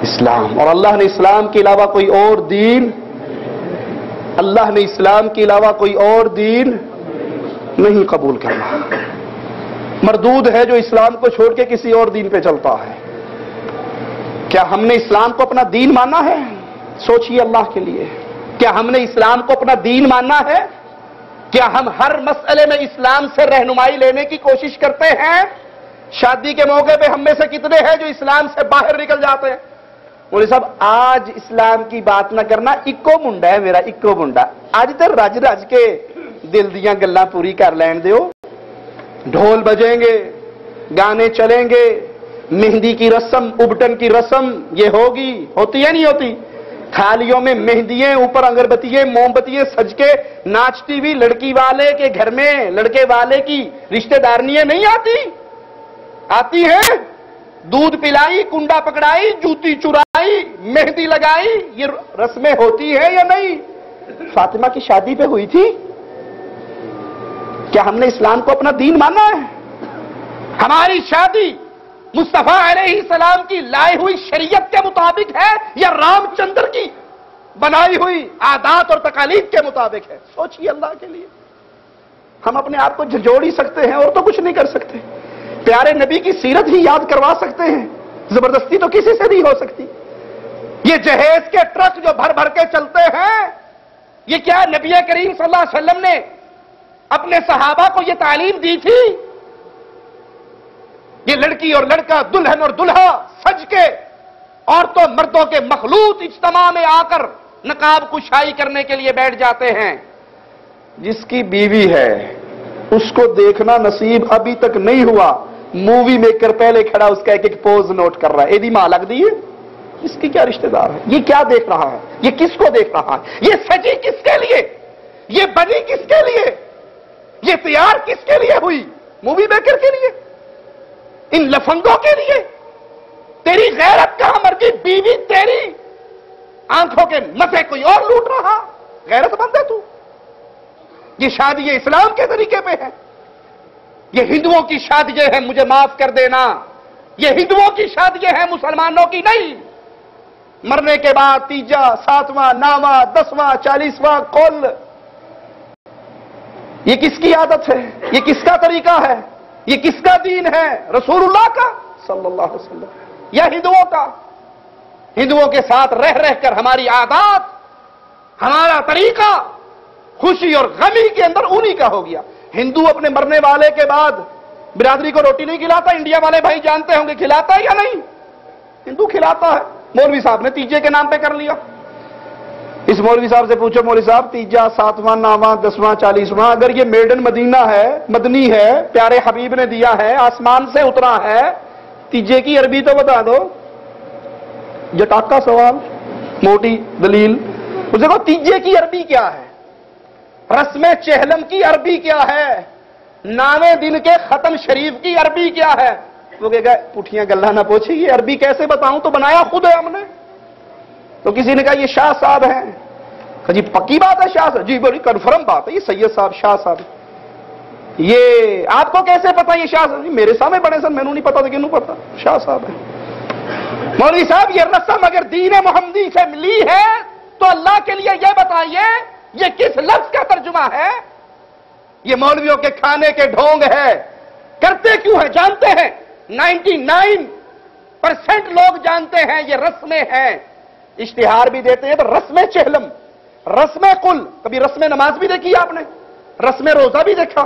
اسلام. اور اللہ نے اسلام کے علاوہ کوئی اور دین، اللہ نے اسلام کے علاوہ کوئی اور دین نہیں قبول کرنا. مردود ہے جو اسلام کو چھوڑ کے کسی اور دین پہ چلتا ہے. کیا ہم نے اسلام کو اپنا دین مانا ہے؟ سوچئے اللہ کے لیے، کیا ہم نے اسلام کو اپنا دین ماننا ہے؟ کیا ہم ہر مسئلے میں اسلام سے رہنمائی لینے کی کوشش کرتے ہیں؟ شادی کے موقع پہ ہم میں سے کتنے ہیں جو اسلام سے باہر نکل جاتے ہیں؟ مولوی صاحب آج اسلام کی بات نہ کرنا، اکو منڈا ہے میرا، اکو منڈا. آج تو رج رج کے دل دیاں گلاں پوری کر لین دیو. ڈھول بجیں گے، گانے چلیں گے، مہندی کی رسم، ابٹن کی رسم یہ ہوگی، ہوتی ہے نہیں ہوتی؟ تھالیوں میں مہندیاں، اوپر اگربتیاں، موم بتیاں سج کے ناچتی ہوئی لڑکی والے کے گھر میں لڑکے والے کی رشتہ دارنیاں نہیں آتی؟ آتی ہیں. دودھ پلائی، کنڈا پکڑائی، جوتی چرائی، مہندی لگائی، یہ رسمیں ہوتی ہیں یا نہیں؟ فاطمہ کی شادی پہ ہوئی تھی. کیا ہم نے اسلام کو اپنا دین مانا ہے؟ ہماری شادی مصطفیٰ علیہ السلام کی لائی ہوئی شریعت کے مطابق ہے یا رام چندر کی بنائی ہوئی عادات اور تقالید کے مطابق ہے؟ سوچئے اللہ کے لیے. ہم اپنے آپ کو جھنجھوڑ ہی سکتے ہیں اور تو کچھ نہیں کر سکتے. پیارے نبی کی سیرت ہی یاد کروا سکتے ہیں، زبردستی تو کسی سے نہیں ہو سکتی. یہ جہیز کے ٹرک جو بھر بھر کے چلتے ہیں، یہ کیا نبی کریم صلی اللہ علیہ وسلم نے اپنے صحابہ کو یہ تعلیم دی تھی؟ یہ لڑکی اور لڑکا، دلہن اور دلہا سج کے عورتوں مردوں کے مخلوط اجتماع میں آ کر نقاب کشائی کرنے کے لیے بیٹھ جاتے ہیں۔ جس کی بیوی ہے اس کو دیکھنا نصیب ابھی تک نہیں ہوا، مووی میکر پہلے کھڑا اس کا ایک ایک پوز نوٹ کر رہا ہے، ایدی ماں لگ دی ہے، اس کی کیا رشتہ دار ہے، یہ کیا دیکھ رہا ہے، یہ کس کو دیکھ رہا ہے، یہ سجی کس کے لیے، یہ بنی کس کے لیے، یہ تیار کس کے لیے ہوئی؟ مووی میکر کے لیے، ان لفنگوں کے لیے؟ تیری غیرت کہاں مر گئی؟ بیوی تیری آنکھوں کے مزے کوئی اور لوٹ رہا، غیرت مند ہے تو؟ یہ شادی اسلام کے طریقے پہ ہے، یہ ہندوؤں کی شادیاں ہیں، مجھے معاف کر دینا، یہ ہندوؤں کی شادیاں ہیں، مسلمانوں کی نہیں۔ مرنے کے بعد تیجا، ساتواں، نواں، 10واں، 40واں قول، یہ کس کی عادت ہے؟ یہ کس کا طریقہ ہے؟ یہ کس کا دین ہے؟ رسول اللہ کا صلی اللہ علیہ وسلم یا ہندوؤں کا؟ ہندوؤں کے ساتھ رہ رہ کر ہماری عادات، ہمارا طریقہ خوشی اور غمی کے اندر انہی کا ہو گیا۔ ہندو اپنے مرنے والے کے بعد برادری کو روٹی نہیں کھلاتا، انڈیا والے بھائی جانتے ہوں گے کھلاتا ہے یا نہیں؟ ہندو کھلاتا ہے۔ مولوی صاحب نے تیجے کے نام پہ کر لیا۔ اس مولوی صاحب سے پوچھو، مولوی صاحب تیجا، 7واں، 9واں، 10واں، 40واں اگر یہ میڈن مدینہ ہے، مدنی ہے، پیارے حبیب نے دیا ہے، آسمان سے اترا ہے، تیجے کی عربی تو بتا دو۔ جٹاکا سوال، موٹی دلیل، اسے کہو تیجے کی عربی کیا ہے، رسم چہلم کی عربی کیا ہے، 9ویں دن کے ختم شریف کی عربی کیا ہے؟ وہ کہے گا پٹھیاں گلہ نہ پوچھی، یہ عربی کیسے بتاؤں، تو بنایا خود ہے ہم نے۔ تو کسی نے کہا یہ شاہ صاحب ہیں، کہا جی پکی بات ہے شاہ صاحب؟ جی بڑی کنفرم بات ہے، یہ سید صاحب شاہ صاحب۔ یہ آپ کو کیسے پتا یہ شاہ صاحب؟ میرے سامنے بڑے سن، میں نہیں پتا تھا، کنوں پتا شاہ صاحب ہے۔ مولوی صاحب یہ رسم اگر دین محمدی سے ملی ہے تو اللہ کے لیے یہ بتائیے یہ کس لفظ کا ترجمہ ہے؟ یہ مولویوں کے کھانے کے ڈھونگ ہے، کرتے کیوں ہیں جانتے ہیں؟ 99% لوگ جانتے ہیں یہ رسمیں ہیں، اشتہار بھی دیتے ہیں تو رسم چہلم، رسم قل، کبھی رسم نماز بھی دیکھی آپ نے، رسم روزہ بھی دیکھا،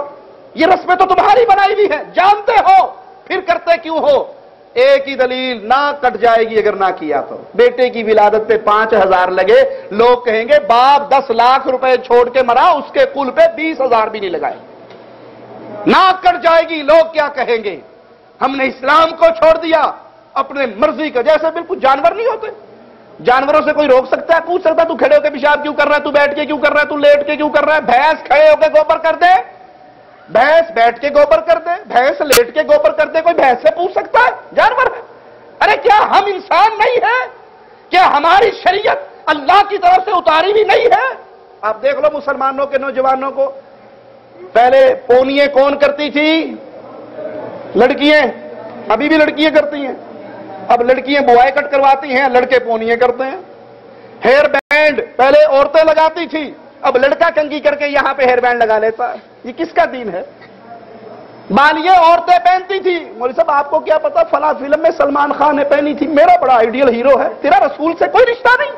یہ رسمیں تو تمہاری بنائی بھی ہیں، جانتے ہو پھر کرتے کیوں ہو؟ ایک ہی دلیل، ناک کٹ جائے گی اگر نہ کیا تو۔ بیٹے کی ولادت پہ 5000 لگے، لوگ کہیں گے باپ 10 لاکھ روپے چھوڑ کے مرا، اس کے کل پہ 20,000 بھی نہیں لگائے، ناک کٹ جائے گی، لوگ کیا کہیں گے؟ ہم نے اسلام کو چھوڑ دیا اپنے مرضی کا، جیسے بالکل جانور نہیں ہوتے، جانوروں سے کوئی روک سکتا ہے، پوچھ سکتا ہے تو کھڑے ہو کے پیشاب کیوں کر رہا ہے، تو بیٹھ کے کیوں کر رہا ہے، تو لیٹ کے کیوں کر رہا ہے؟ بھینس کھڑے ہو کے گوبر کر دے، بھینس بیٹھ کے گوبر کر دے، بھینس لیٹ کے گوبر کر دے، کوئی بھینس سے پوچھ سکتا ہے؟ جانور ہے۔ ارے کیا ہم انسان نہیں ہیں؟ کیا ہماری شریعت اللہ کی طرف سے اتاری بھی نہیں ہے؟ آپ دیکھ لو مسلمانوں کے نوجوانوں کو، پہلے پونیاں کون کرتی تھی؟ لڑکیاں، ابھی بھی لڑکیاں کرتی ہیں، اب لڑکیاں بوائے کٹ کرواتی ہیں، لڑکے پونیاں کرتے ہیں۔ ہیئر بینڈ پہلے عورتیں لگاتی تھی، اب لڑکا کنگھی کر کے یہاں پہ ہیئر بینڈ لگا لیتا ہے، یہ کس کا دین ہے؟ بالیاں عورتیں پہنتی تھی، مولوی صاحب آپ کو کیا پتا فلاں فلم میں سلمان خان نے پہنی تھی، میرا بڑا آئیڈیل ہیرو ہے، تیرا رسول سے کوئی رشتہ نہیں۔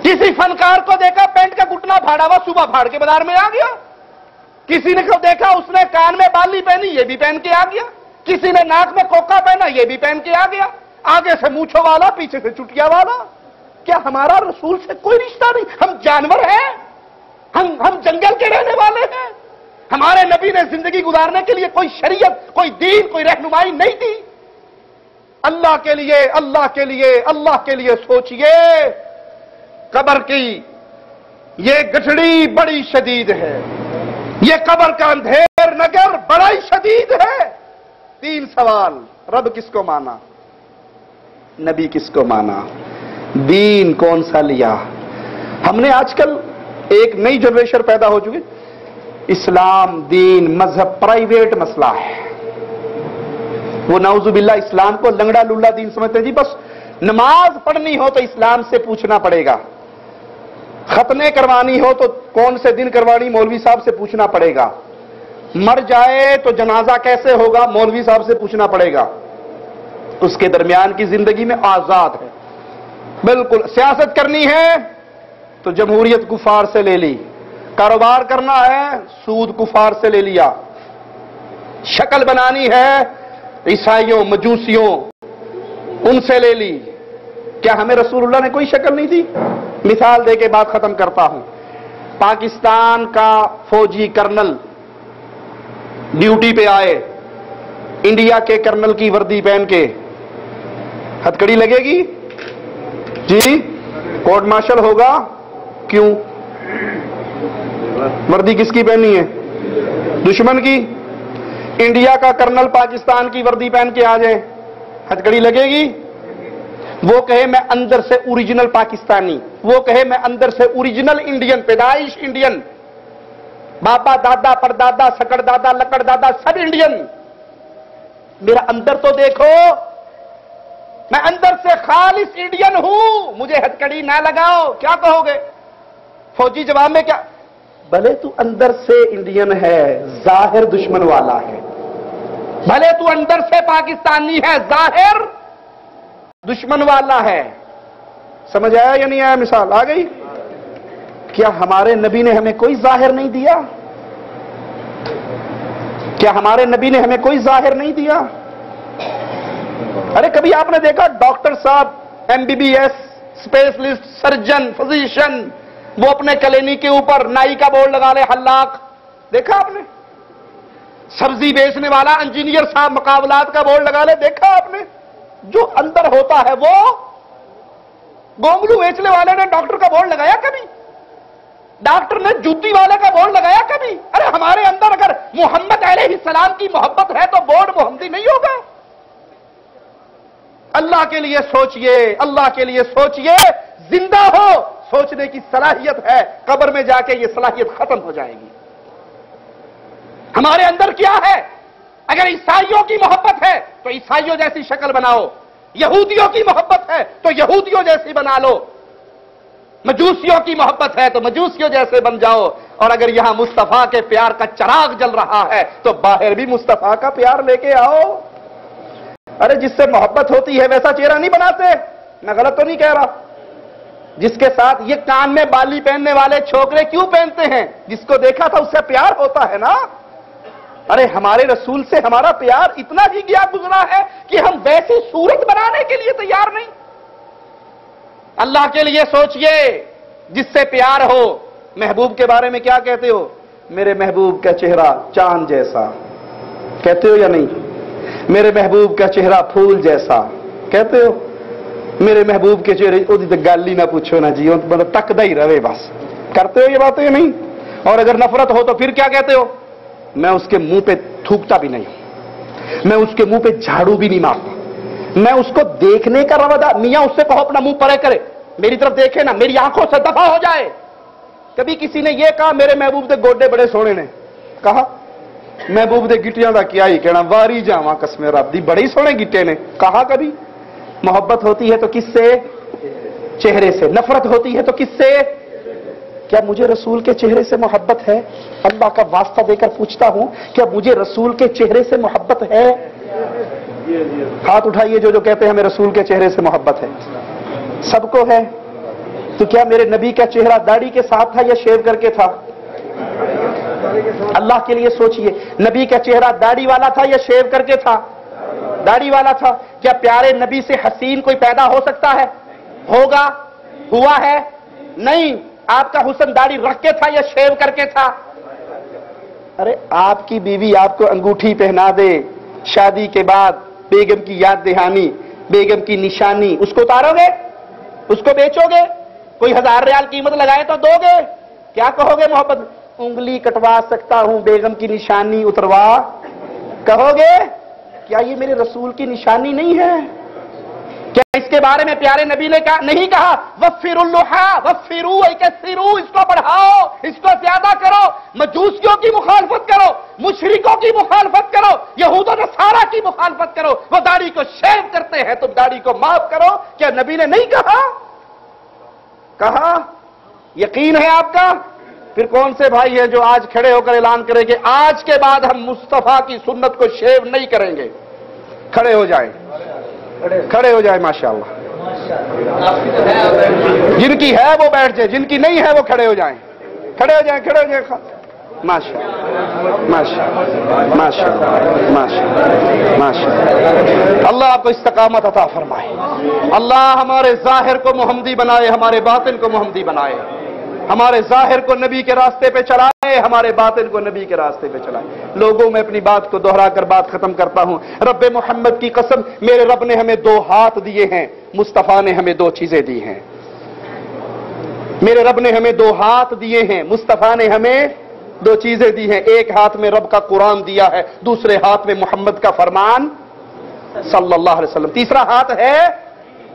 کسی فنکار کو دیکھا پینٹ کا گھٹنا پھاڑا ہوا، صبح پھاڑ کے بازار میں آ گیا، کسی نے دیکھا اس نے کان میں بالی پہنی، یہ بھی پہن کے آ گیا، کسی نے ناک میں کوکا پہنا، یہ بھی پہن کے آ گیا، آگے سے مونچھوں والا، پیچھے سے چٹیا والا۔ کیا ہمارا رسول سے کوئی رشتہ نہیں؟ ہم جانور ہیں؟ ہم جنگل کے رہنے والے ہیں؟ ہمارے نبی نے زندگی گزارنے کے لیے کوئی شریعت، کوئی دین، کوئی رہنمائی نہیں دی؟ اللہ کے لیے، اللہ کے لیے، اللہ کے لیے سوچئے، قبر کی یہ گٹھڑی بڑی شدید ہے، یہ قبر کا اندھیر نگر بڑا ہی شدید ہے۔ 3 سوال، رب کس کو مانا، نبی کس کو مانا، دین کون سا لیا؟ ہم نے آج کل ایک نئی جنریشن پیدا ہو چکی، اسلام، دین، مذہب پرائیویٹ مسئلہ ہے، وہ نعوذ باللہ اسلام کو لنگڑا لولا دین سمجھتے ہیں، جی بس نماز پڑھنی ہو تو اسلام سے پوچھنا پڑے گا، ختنے کروانی ہو تو کون سے دن کروانی مولوی صاحب سے پوچھنا پڑے گا، مر جائے تو جنازہ کیسے ہوگا مولوی صاحب سے پوچھنا پڑے گا، اس کے درمیان کی زندگی میں آزاد ہے۔ بالکل سیاست کرنی ہے تو جمہوریت کفار سے لے لی، کاروبار کرنا ہے سود کفار سے لے لیا، شکل بنانی ہے عیسائیوں مجوسیوں ان سے لے لی۔ کیا ہمیں رسول اللہ نے کوئی شکل نہیں دی؟ مثال دے کے بات ختم کرتا ہوں۔ پاکستان کا فوجی کرنل ڈیوٹی پہ آئے انڈیا کے کرنل کی وردی پہن کے، ہتھکڑی لگے گی؟ جی کورٹ مارشل ہوگا؟ کیوں؟ وردی کس کی پہنی ہے؟ دشمن کی۔ انڈیا کا کرنل پاکستان کی وردی پہن کے آ جائے، ہتھکڑی لگے گی؟ وہ کہے میں اندر سے اوریجنل پاکستانی، وہ کہے میں اندر سے اوریجنل انڈین، پیدائش انڈین، باپا دادا پردادا سکڑ دادا لکڑ دادا سب انڈین، میرا اندر تو دیکھو، میں اندر سے خالص انڈین ہوں، مجھے ہتھکڑی نہ لگاؤ، کیا کہو گے؟ فوجی جواب میں کیا؟ بھلے تو اندر سے انڈین ہے ظاہر دشمن والا ہے، بھلے تو اندر سے پاکستانی ہے ظاہر دشمن والا ہے۔ سمجھ آیا یا نہیں آیا؟ مثال آ گئی؟ کیا ہمارے نبی نے ہمیں کوئی ظاہر نہیں دیا؟ کیا ہمارے نبی نے ہمیں کوئی ظاہر نہیں دیا؟ ارے کبھی آپ نے دیکھا ڈاکٹر صاحب MBBS اسپیشلسٹ سرجن فزیشن وہ اپنے کلینک کے اوپر نائی کا بورڈ لگا لے حلاق؟ دیکھا آپ نے؟ سبزی بیچنے والا انجینئر صاحب مقابلات کا بورڈ لگا لے؟ دیکھا آپ نے؟ جو اندر ہوتا ہے وہ گونگلو بیچنے والے نے ڈاکٹر کا بورڈ لگایا کبھی؟ ڈاکٹر نے جوتی والے کا بورڈ لگایا کبھی؟ ارے ہمارے اندر اگر محمد علیہ السلام کی محبت ہے تو بورڈ محمدی نہیں ہوگا؟ اللہ کے لیے سوچئے، اللہ کے لیے سوچئے، زندہ ہو سوچنے کی صلاحیت ہے، قبر میں جا کے یہ صلاحیت ختم ہو جائے گی۔ ہمارے اندر کیا ہے؟ اگر عیسائیوں کی محبت ہے تو عیسائیوں جیسی شکل بناؤ، یہودیوں کی محبت ہے تو یہودیوں جیسی بنا لو، مجوسیوں کی محبت ہے تو مجوسیوں جیسے بن جاؤ، اور اگر یہاں مصطفیٰ کے پیار کا چراغ جل رہا ہے تو باہر بھی مصطفیٰ کا پیار لے کے آؤ۔ ارے جس سے محبت ہوتی ہے ویسا چہرہ نہیں بناتے، میں غلط تو نہیں کہہ رہا؟ جس کے ساتھ یہ کان میں بالی پہننے والے چھوکرے کیوں پہنتے ہیں؟ جس کو دیکھا تھا اس سے پیار ہوتا ہے نا۔ ارے ہمارے رسول سے ہمارا پیار اتنا ہی گیا گزرا ہے کہ ہم ویسی صورت بنانے کے لیے تیار نہیں۔ اللہ کے لیے سوچئے، جس سے پیار ہو۔ محبوب کے بارے میں کیا کہتے ہو؟ میرے محبوب کا چہرہ چاند جیسا، کہتے ہو یا نہیں؟ میرے محبوب کا چہرہ پھول جیسا، کہتے ہو؟ میرے محبوب کے چہرے تو گل ہی نہ پوچھو نا جی، مطلب تکدا ہی رہے بس، کرتے ہو یہ باتیں یا نہیں؟ اور اگر نفرت ہو تو پھر کیا کہتے ہو؟ میں اس کے منہ پہ تھوکتا بھی نہیں، میں اس کے منہ پہ جھاڑو بھی نہیں مارتا، میں اس کو دیکھنے کا روادہ، میاں اس سے کہو اپنا منہ پرے کرے، میری طرف دیکھے نا، میری آنکھوں سے دفع ہو جائے۔ کبھی کسی نے یہ کہا میرے محبوب دے گوڈے بڑے سونے نے؟ کہا محبوب دے گٹیاں دا کیا ہی کہنا، واری جاواں قسم رب دی بڑے سونے گٹے نے؟ کہا کبھی؟ محبت ہوتی ہے تو کس سے؟ چہرے سے۔ نفرت ہوتی ہے تو کس سے؟ کیا مجھے رسول کے چہرے سے محبت ہے؟ اللہ کا واسطہ دے کر پوچھتا ہوں، کیا مجھے رسول کے چہرے سے محبت ہے؟ ہاتھ اٹھائیے جو کہتے ہیں ہمیں رسول کے چہرے سے محبت ہے۔ سب کو ہے؟ تو کیا میرے نبی کا چہرہ داڑھی کے ساتھ تھا یا شیو کر کے تھا؟ اللہ کے لیے سوچئے، نبی کا چہرہ داڑھی والا تھا یا شیو کر کے تھا؟ داڑھی والا تھا۔ کیا پیارے نبی سے حسین کوئی پیدا ہو سکتا ہے؟ ہوگا؟ ہوا ہے؟ نہیں۔ آپ کا حسن داڑھی رکھ کے تھا یا شیو کر کے تھا؟ ارے آپ کی بیوی آپ کو انگوٹھی پہنا دے، شادی کے بعد بیگم کی یاد دہانی، بیگم کی نشانی، اس کو اتارو گے؟ اس کو بیچو گے؟ کوئی 1000 ریال قیمت لگائے تو دو گے؟ کیا کہو گے محبت؟ انگلی کٹوا سکتا ہوں، بیگم کی نشانی اتروا، کہو گے؟ کیا یہ میرے رسول کی نشانی نہیں ہے؟ کیا اس کے بارے میں پیارے نبی نے نہیں کہا وفر اللحا وفرو ایکسرو، اس کو بڑھاؤ، اس کو زیادہ کرو، مجوسیوں کی مخالفت کرو، مشرکوں کی مخالفت کرو، یہود و نصارہ کی مخالفت کرو، وہ داڑھی کو شیو کرتے ہیں تو داڑھی کو معاف کرو؟ کیا نبی نے نہیں کہا؟ کہا؟ یقین ہے آپ کا؟ پھر کون سے بھائی ہیں جو آج کھڑے ہو کر اعلان کریں کہ آج کے بعد ہم مصطفیٰ کی سنت کو شیو نہیں کریں گے؟ کھڑے ہو جائیں، کھڑے ہو جائیں، ماشاءاللہ۔ جن کی ہے وہ بیٹھ جائے، جن کی نہیں ہے وہ کھڑے ہو جائیں، کھڑے ہو جائیں، کھڑے ہو جائیں. ماشاء ماشاء ماشاء ماشاء ماشاء. اللہ آپ کو استقامت عطا فرمائے. اللہ ہمارے ظاہر کو محمدی بنائے، ہمارے باطن کو محمدی بنائے. ہمارے ظاہر کو نبی کے راستے پہ چلائے، ہمارے باطن کو نبی کے راستے پہ چلائے. لوگوں میں اپنی بات کو دہرا کر بات ختم کرتا ہوں. رب محمد کی قسم، میرے رب نے ہمیں 2 ہاتھ دیے ہیں، مصطفیٰ نے ہمیں 2 چیزیں دی ہیں. میرے رب نے ہمیں 2 ہاتھ دیے ہیں، مصطفیٰ نے ہمیں 2 چیزیں دی ہیں. ایک ہاتھ میں رب کا قرآن دیا ہے، دوسرے ہاتھ میں محمد کا فرمان صلی اللہ علیہ وسلم. تیسرا ہاتھ ہے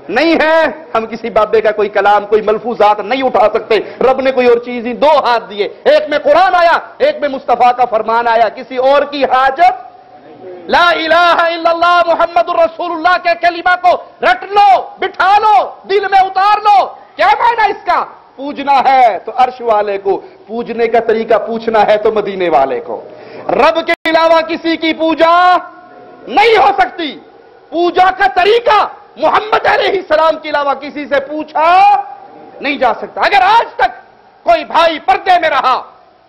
نہیں ہے. ہم کسی بابے کا کوئی کلام، کوئی ملفوظات نہیں اٹھا سکتے. رب نے کوئی اور چیز ہی 2 ہاتھ دیے، ایک میں قرآن آیا، ایک میں مصطفیٰ کا فرمان آیا. کسی اور کی حاجت. لا الہ الا اللہ محمد الرسول اللہ کے کلمہ کو رٹ لو، بٹھا لو، دل میں اتار لو. کیا معنی اس کا؟ پوجنا ہے تو عرش والے کو، پوجنے کا طریقہ پوچھنا ہے تو مدینے والے کو. رب کے علاوہ کسی کی پوجا نہیں ہو سکتی. پوجا کا طریقہ محمد علیہ السلام کے علاوہ کسی سے پوچھا نہیں جا سکتا. اگر آج تک کوئی بھائی پردے میں رہا،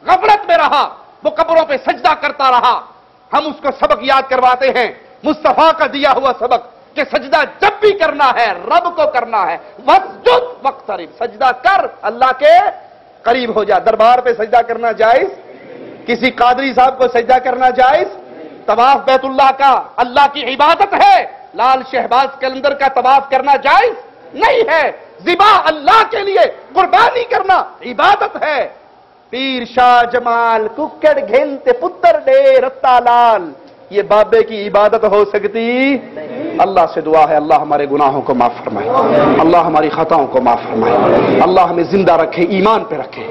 غفلت میں رہا، وہ قبروں پہ سجدہ کرتا رہا، ہم اس کو سبق یاد کرواتے ہیں، مصطفیٰ کا دیا ہوا سبق کہ سجدہ جب بھی کرنا ہے رب کو کرنا ہے. وسجد واقترب، سجدہ کر، اللہ کے قریب ہو جا. دربار پہ سجدہ کرنا جائز؟ کسی قادری صاحب کو سجدہ کرنا جائز؟ طواف بیت اللہ کا اللہ کی عبادت ہے. لال شہباز کلندر کا طواف کرنا جائز نہیں ہے. ذبح اللہ کے لیے قربانی کرنا عبادت ہے. پیر شاہ جمال ککڑ گھنتے پتر ڈے رتا لال، یہ بابے کی عبادت ہو سکتی؟ اللہ سے دعا ہے اللہ ہمارے گناہوں کو معاف فرمائے، اللہ ہماری خطاؤں کو معاف فرمائے، اللہ ہمیں زندہ رکھے، ایمان پہ رکھے.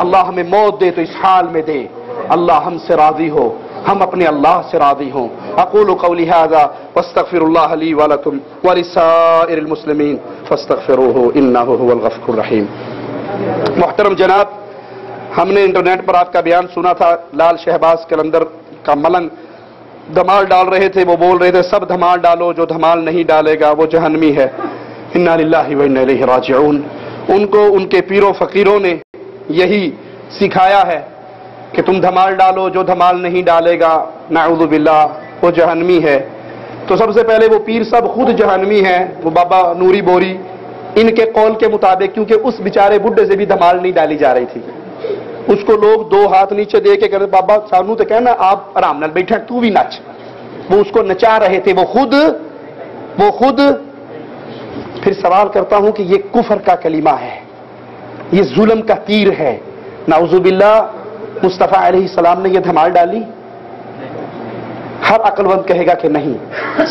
اللہ ہمیں موت دے تو اس حال میں دے. اللہ ہم سے راضی ہو، ہم اپنے اللہ سے راضی ہوں. اقول قولی ھذا واستغفر اللہ لی ولکم ولسائر المسلمین فاستغفروہ انہ هو الغفور الرحیم. محترم جناب، ہم نے انٹرنیٹ پر آپ کا بیان سنا تھا. لال شہباز کلندر کا ملنگ دھمال ڈال رہے تھے، وہ بول رہے تھے سب دھمال ڈالو، جو دھمال نہیں ڈالے گا وہ جہنمی ہے. انا للہ و انا الیہ راجعون. ان کو ان کے پیروں فقیروں نے یہی سکھایا ہے کہ تم دھمال ڈالو، جو دھمال نہیں ڈالے گا نعوذ باللہ وہ جہنمی ہے. تو سب سے پہلے وہ پیر صاحب خود جہنمی ہیں، وہ بابا نوری بوری. ان کے قول کے مطابق، کیونکہ اس بیچارے بڈھے سے بھی دھمال نہیں ڈالی جا رہی تھی، اس کو لوگ 2 ہاتھ نیچے دے کے کہتے بابا سانو تو کہنا آپ آرام نال بیٹھے تو بھی نچ. وہ اس کو نچا رہے تھے، وہ خود. پھر سوال کرتا ہوں کہ یہ کفر کا کلمہ ہے، یہ ظلم کا تیر ہے. نعوذ باللہ مصطفیٰ علیہ السلام نے یہ دھمال ڈالی؟ ہر عقل مند کہے گا کہ نہیں.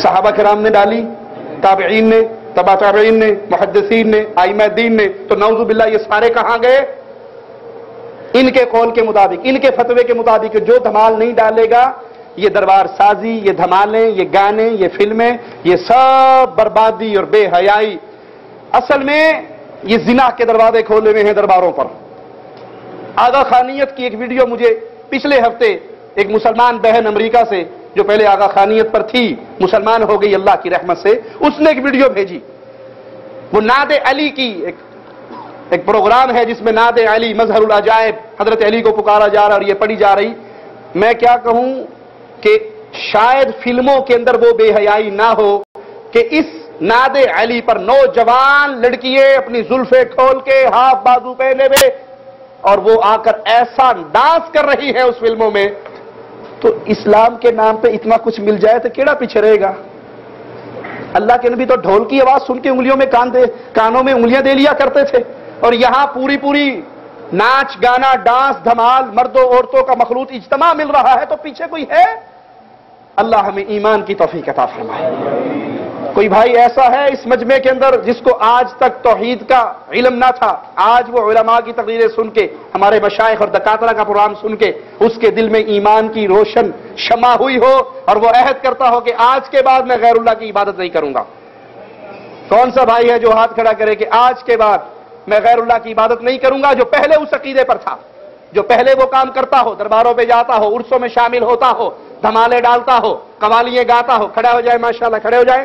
صحابہ کرام نے ڈالی، تابعین نے، تبع تابعین نے، محدثین نے، ائمہ دین نے. تو نعوذ باللہ یہ سارے کہاں گئے؟ ان کے قول کے مطابق، ان کے فتوے کے مطابق جو دھمال نہیں ڈالے گا یہ دربار سازی، یہ دھمالیں، یہ گانے، یہ فلمیں، یہ سب بربادی اور بے حیائی. اصل میں یہ زنا کے دروازے کھولے ہوئے ہیں درباروں پر. آغا خانیت کی ایک ویڈیو مجھے پچھلے ہفتے ایک مسلمان بہن امریکہ سے، جو پہلے آغا خانیت پر تھی، مسلمان ہو گئی اللہ کی رحمت سے، اس نے ایک ویڈیو بھیجی. وہ نعت علی کی ایک پروگرام ہے جس میں نعت علی، مظہر العجائب، حضرت علی کو پکارا جا رہا اور یہ پڑھی جا رہی. میں کیا کہوں کہ شاید فلموں کے اندر وہ بے حیائی نہ ہو کہ اس نعت علی پر نوجوان لڑکیاں اپنی زلفیں کھول کے ہاف بازو پہنے ہوئے اور وہ آ کر ایسا ڈانس کر رہی ہے اس فلموں میں. تو اسلام کے نام پہ اتنا کچھ مل جائے تو کیڑا پیچھے رہے گا؟ اللہ کے نبی تو ڈھول کی آواز سن کے انگلیوں میں کانوں میں انگلیاں دے لیا کرتے تھے، اور یہاں پوری ناچ گانا ڈانس دھمال مردوں عورتوں کا مخلوط اجتماع مل رہا ہے. تو پیچھے کوئی ہے؟ اللہ ہمیں ایمان کی توفیق عطا فرمائے. کوئی بھائی ایسا ہے اس مجمع کے اندر جس کو آج تک توحید کا علم نہ تھا، آج وہ علماء کی تقریریں سن کے، ہمارے مشائخ اور دکاترہ کا پروگرام سن کے اس کے دل میں ایمان کی روشن شمع ہوئی ہو اور وہ عہد کرتا ہو کہ آج کے بعد میں غیر اللہ کی عبادت نہیں کروں گا؟ کون سا بھائی ہے جو ہاتھ کھڑا کرے کہ آج کے بعد میں غیر اللہ کی عبادت نہیں کروں گا؟ جو پہلے اس عقیدے پر تھا، جو پہلے وہ کام کرتا ہو، درباروں پہ جاتا ہو، عرسوں میں شامل ہوتا ہو، دھمالے ڈالتا ہو، قوالیاں گاتا ہو. کھڑا ہو جائے، ماشاءاللہ کھڑے ہو جائیں.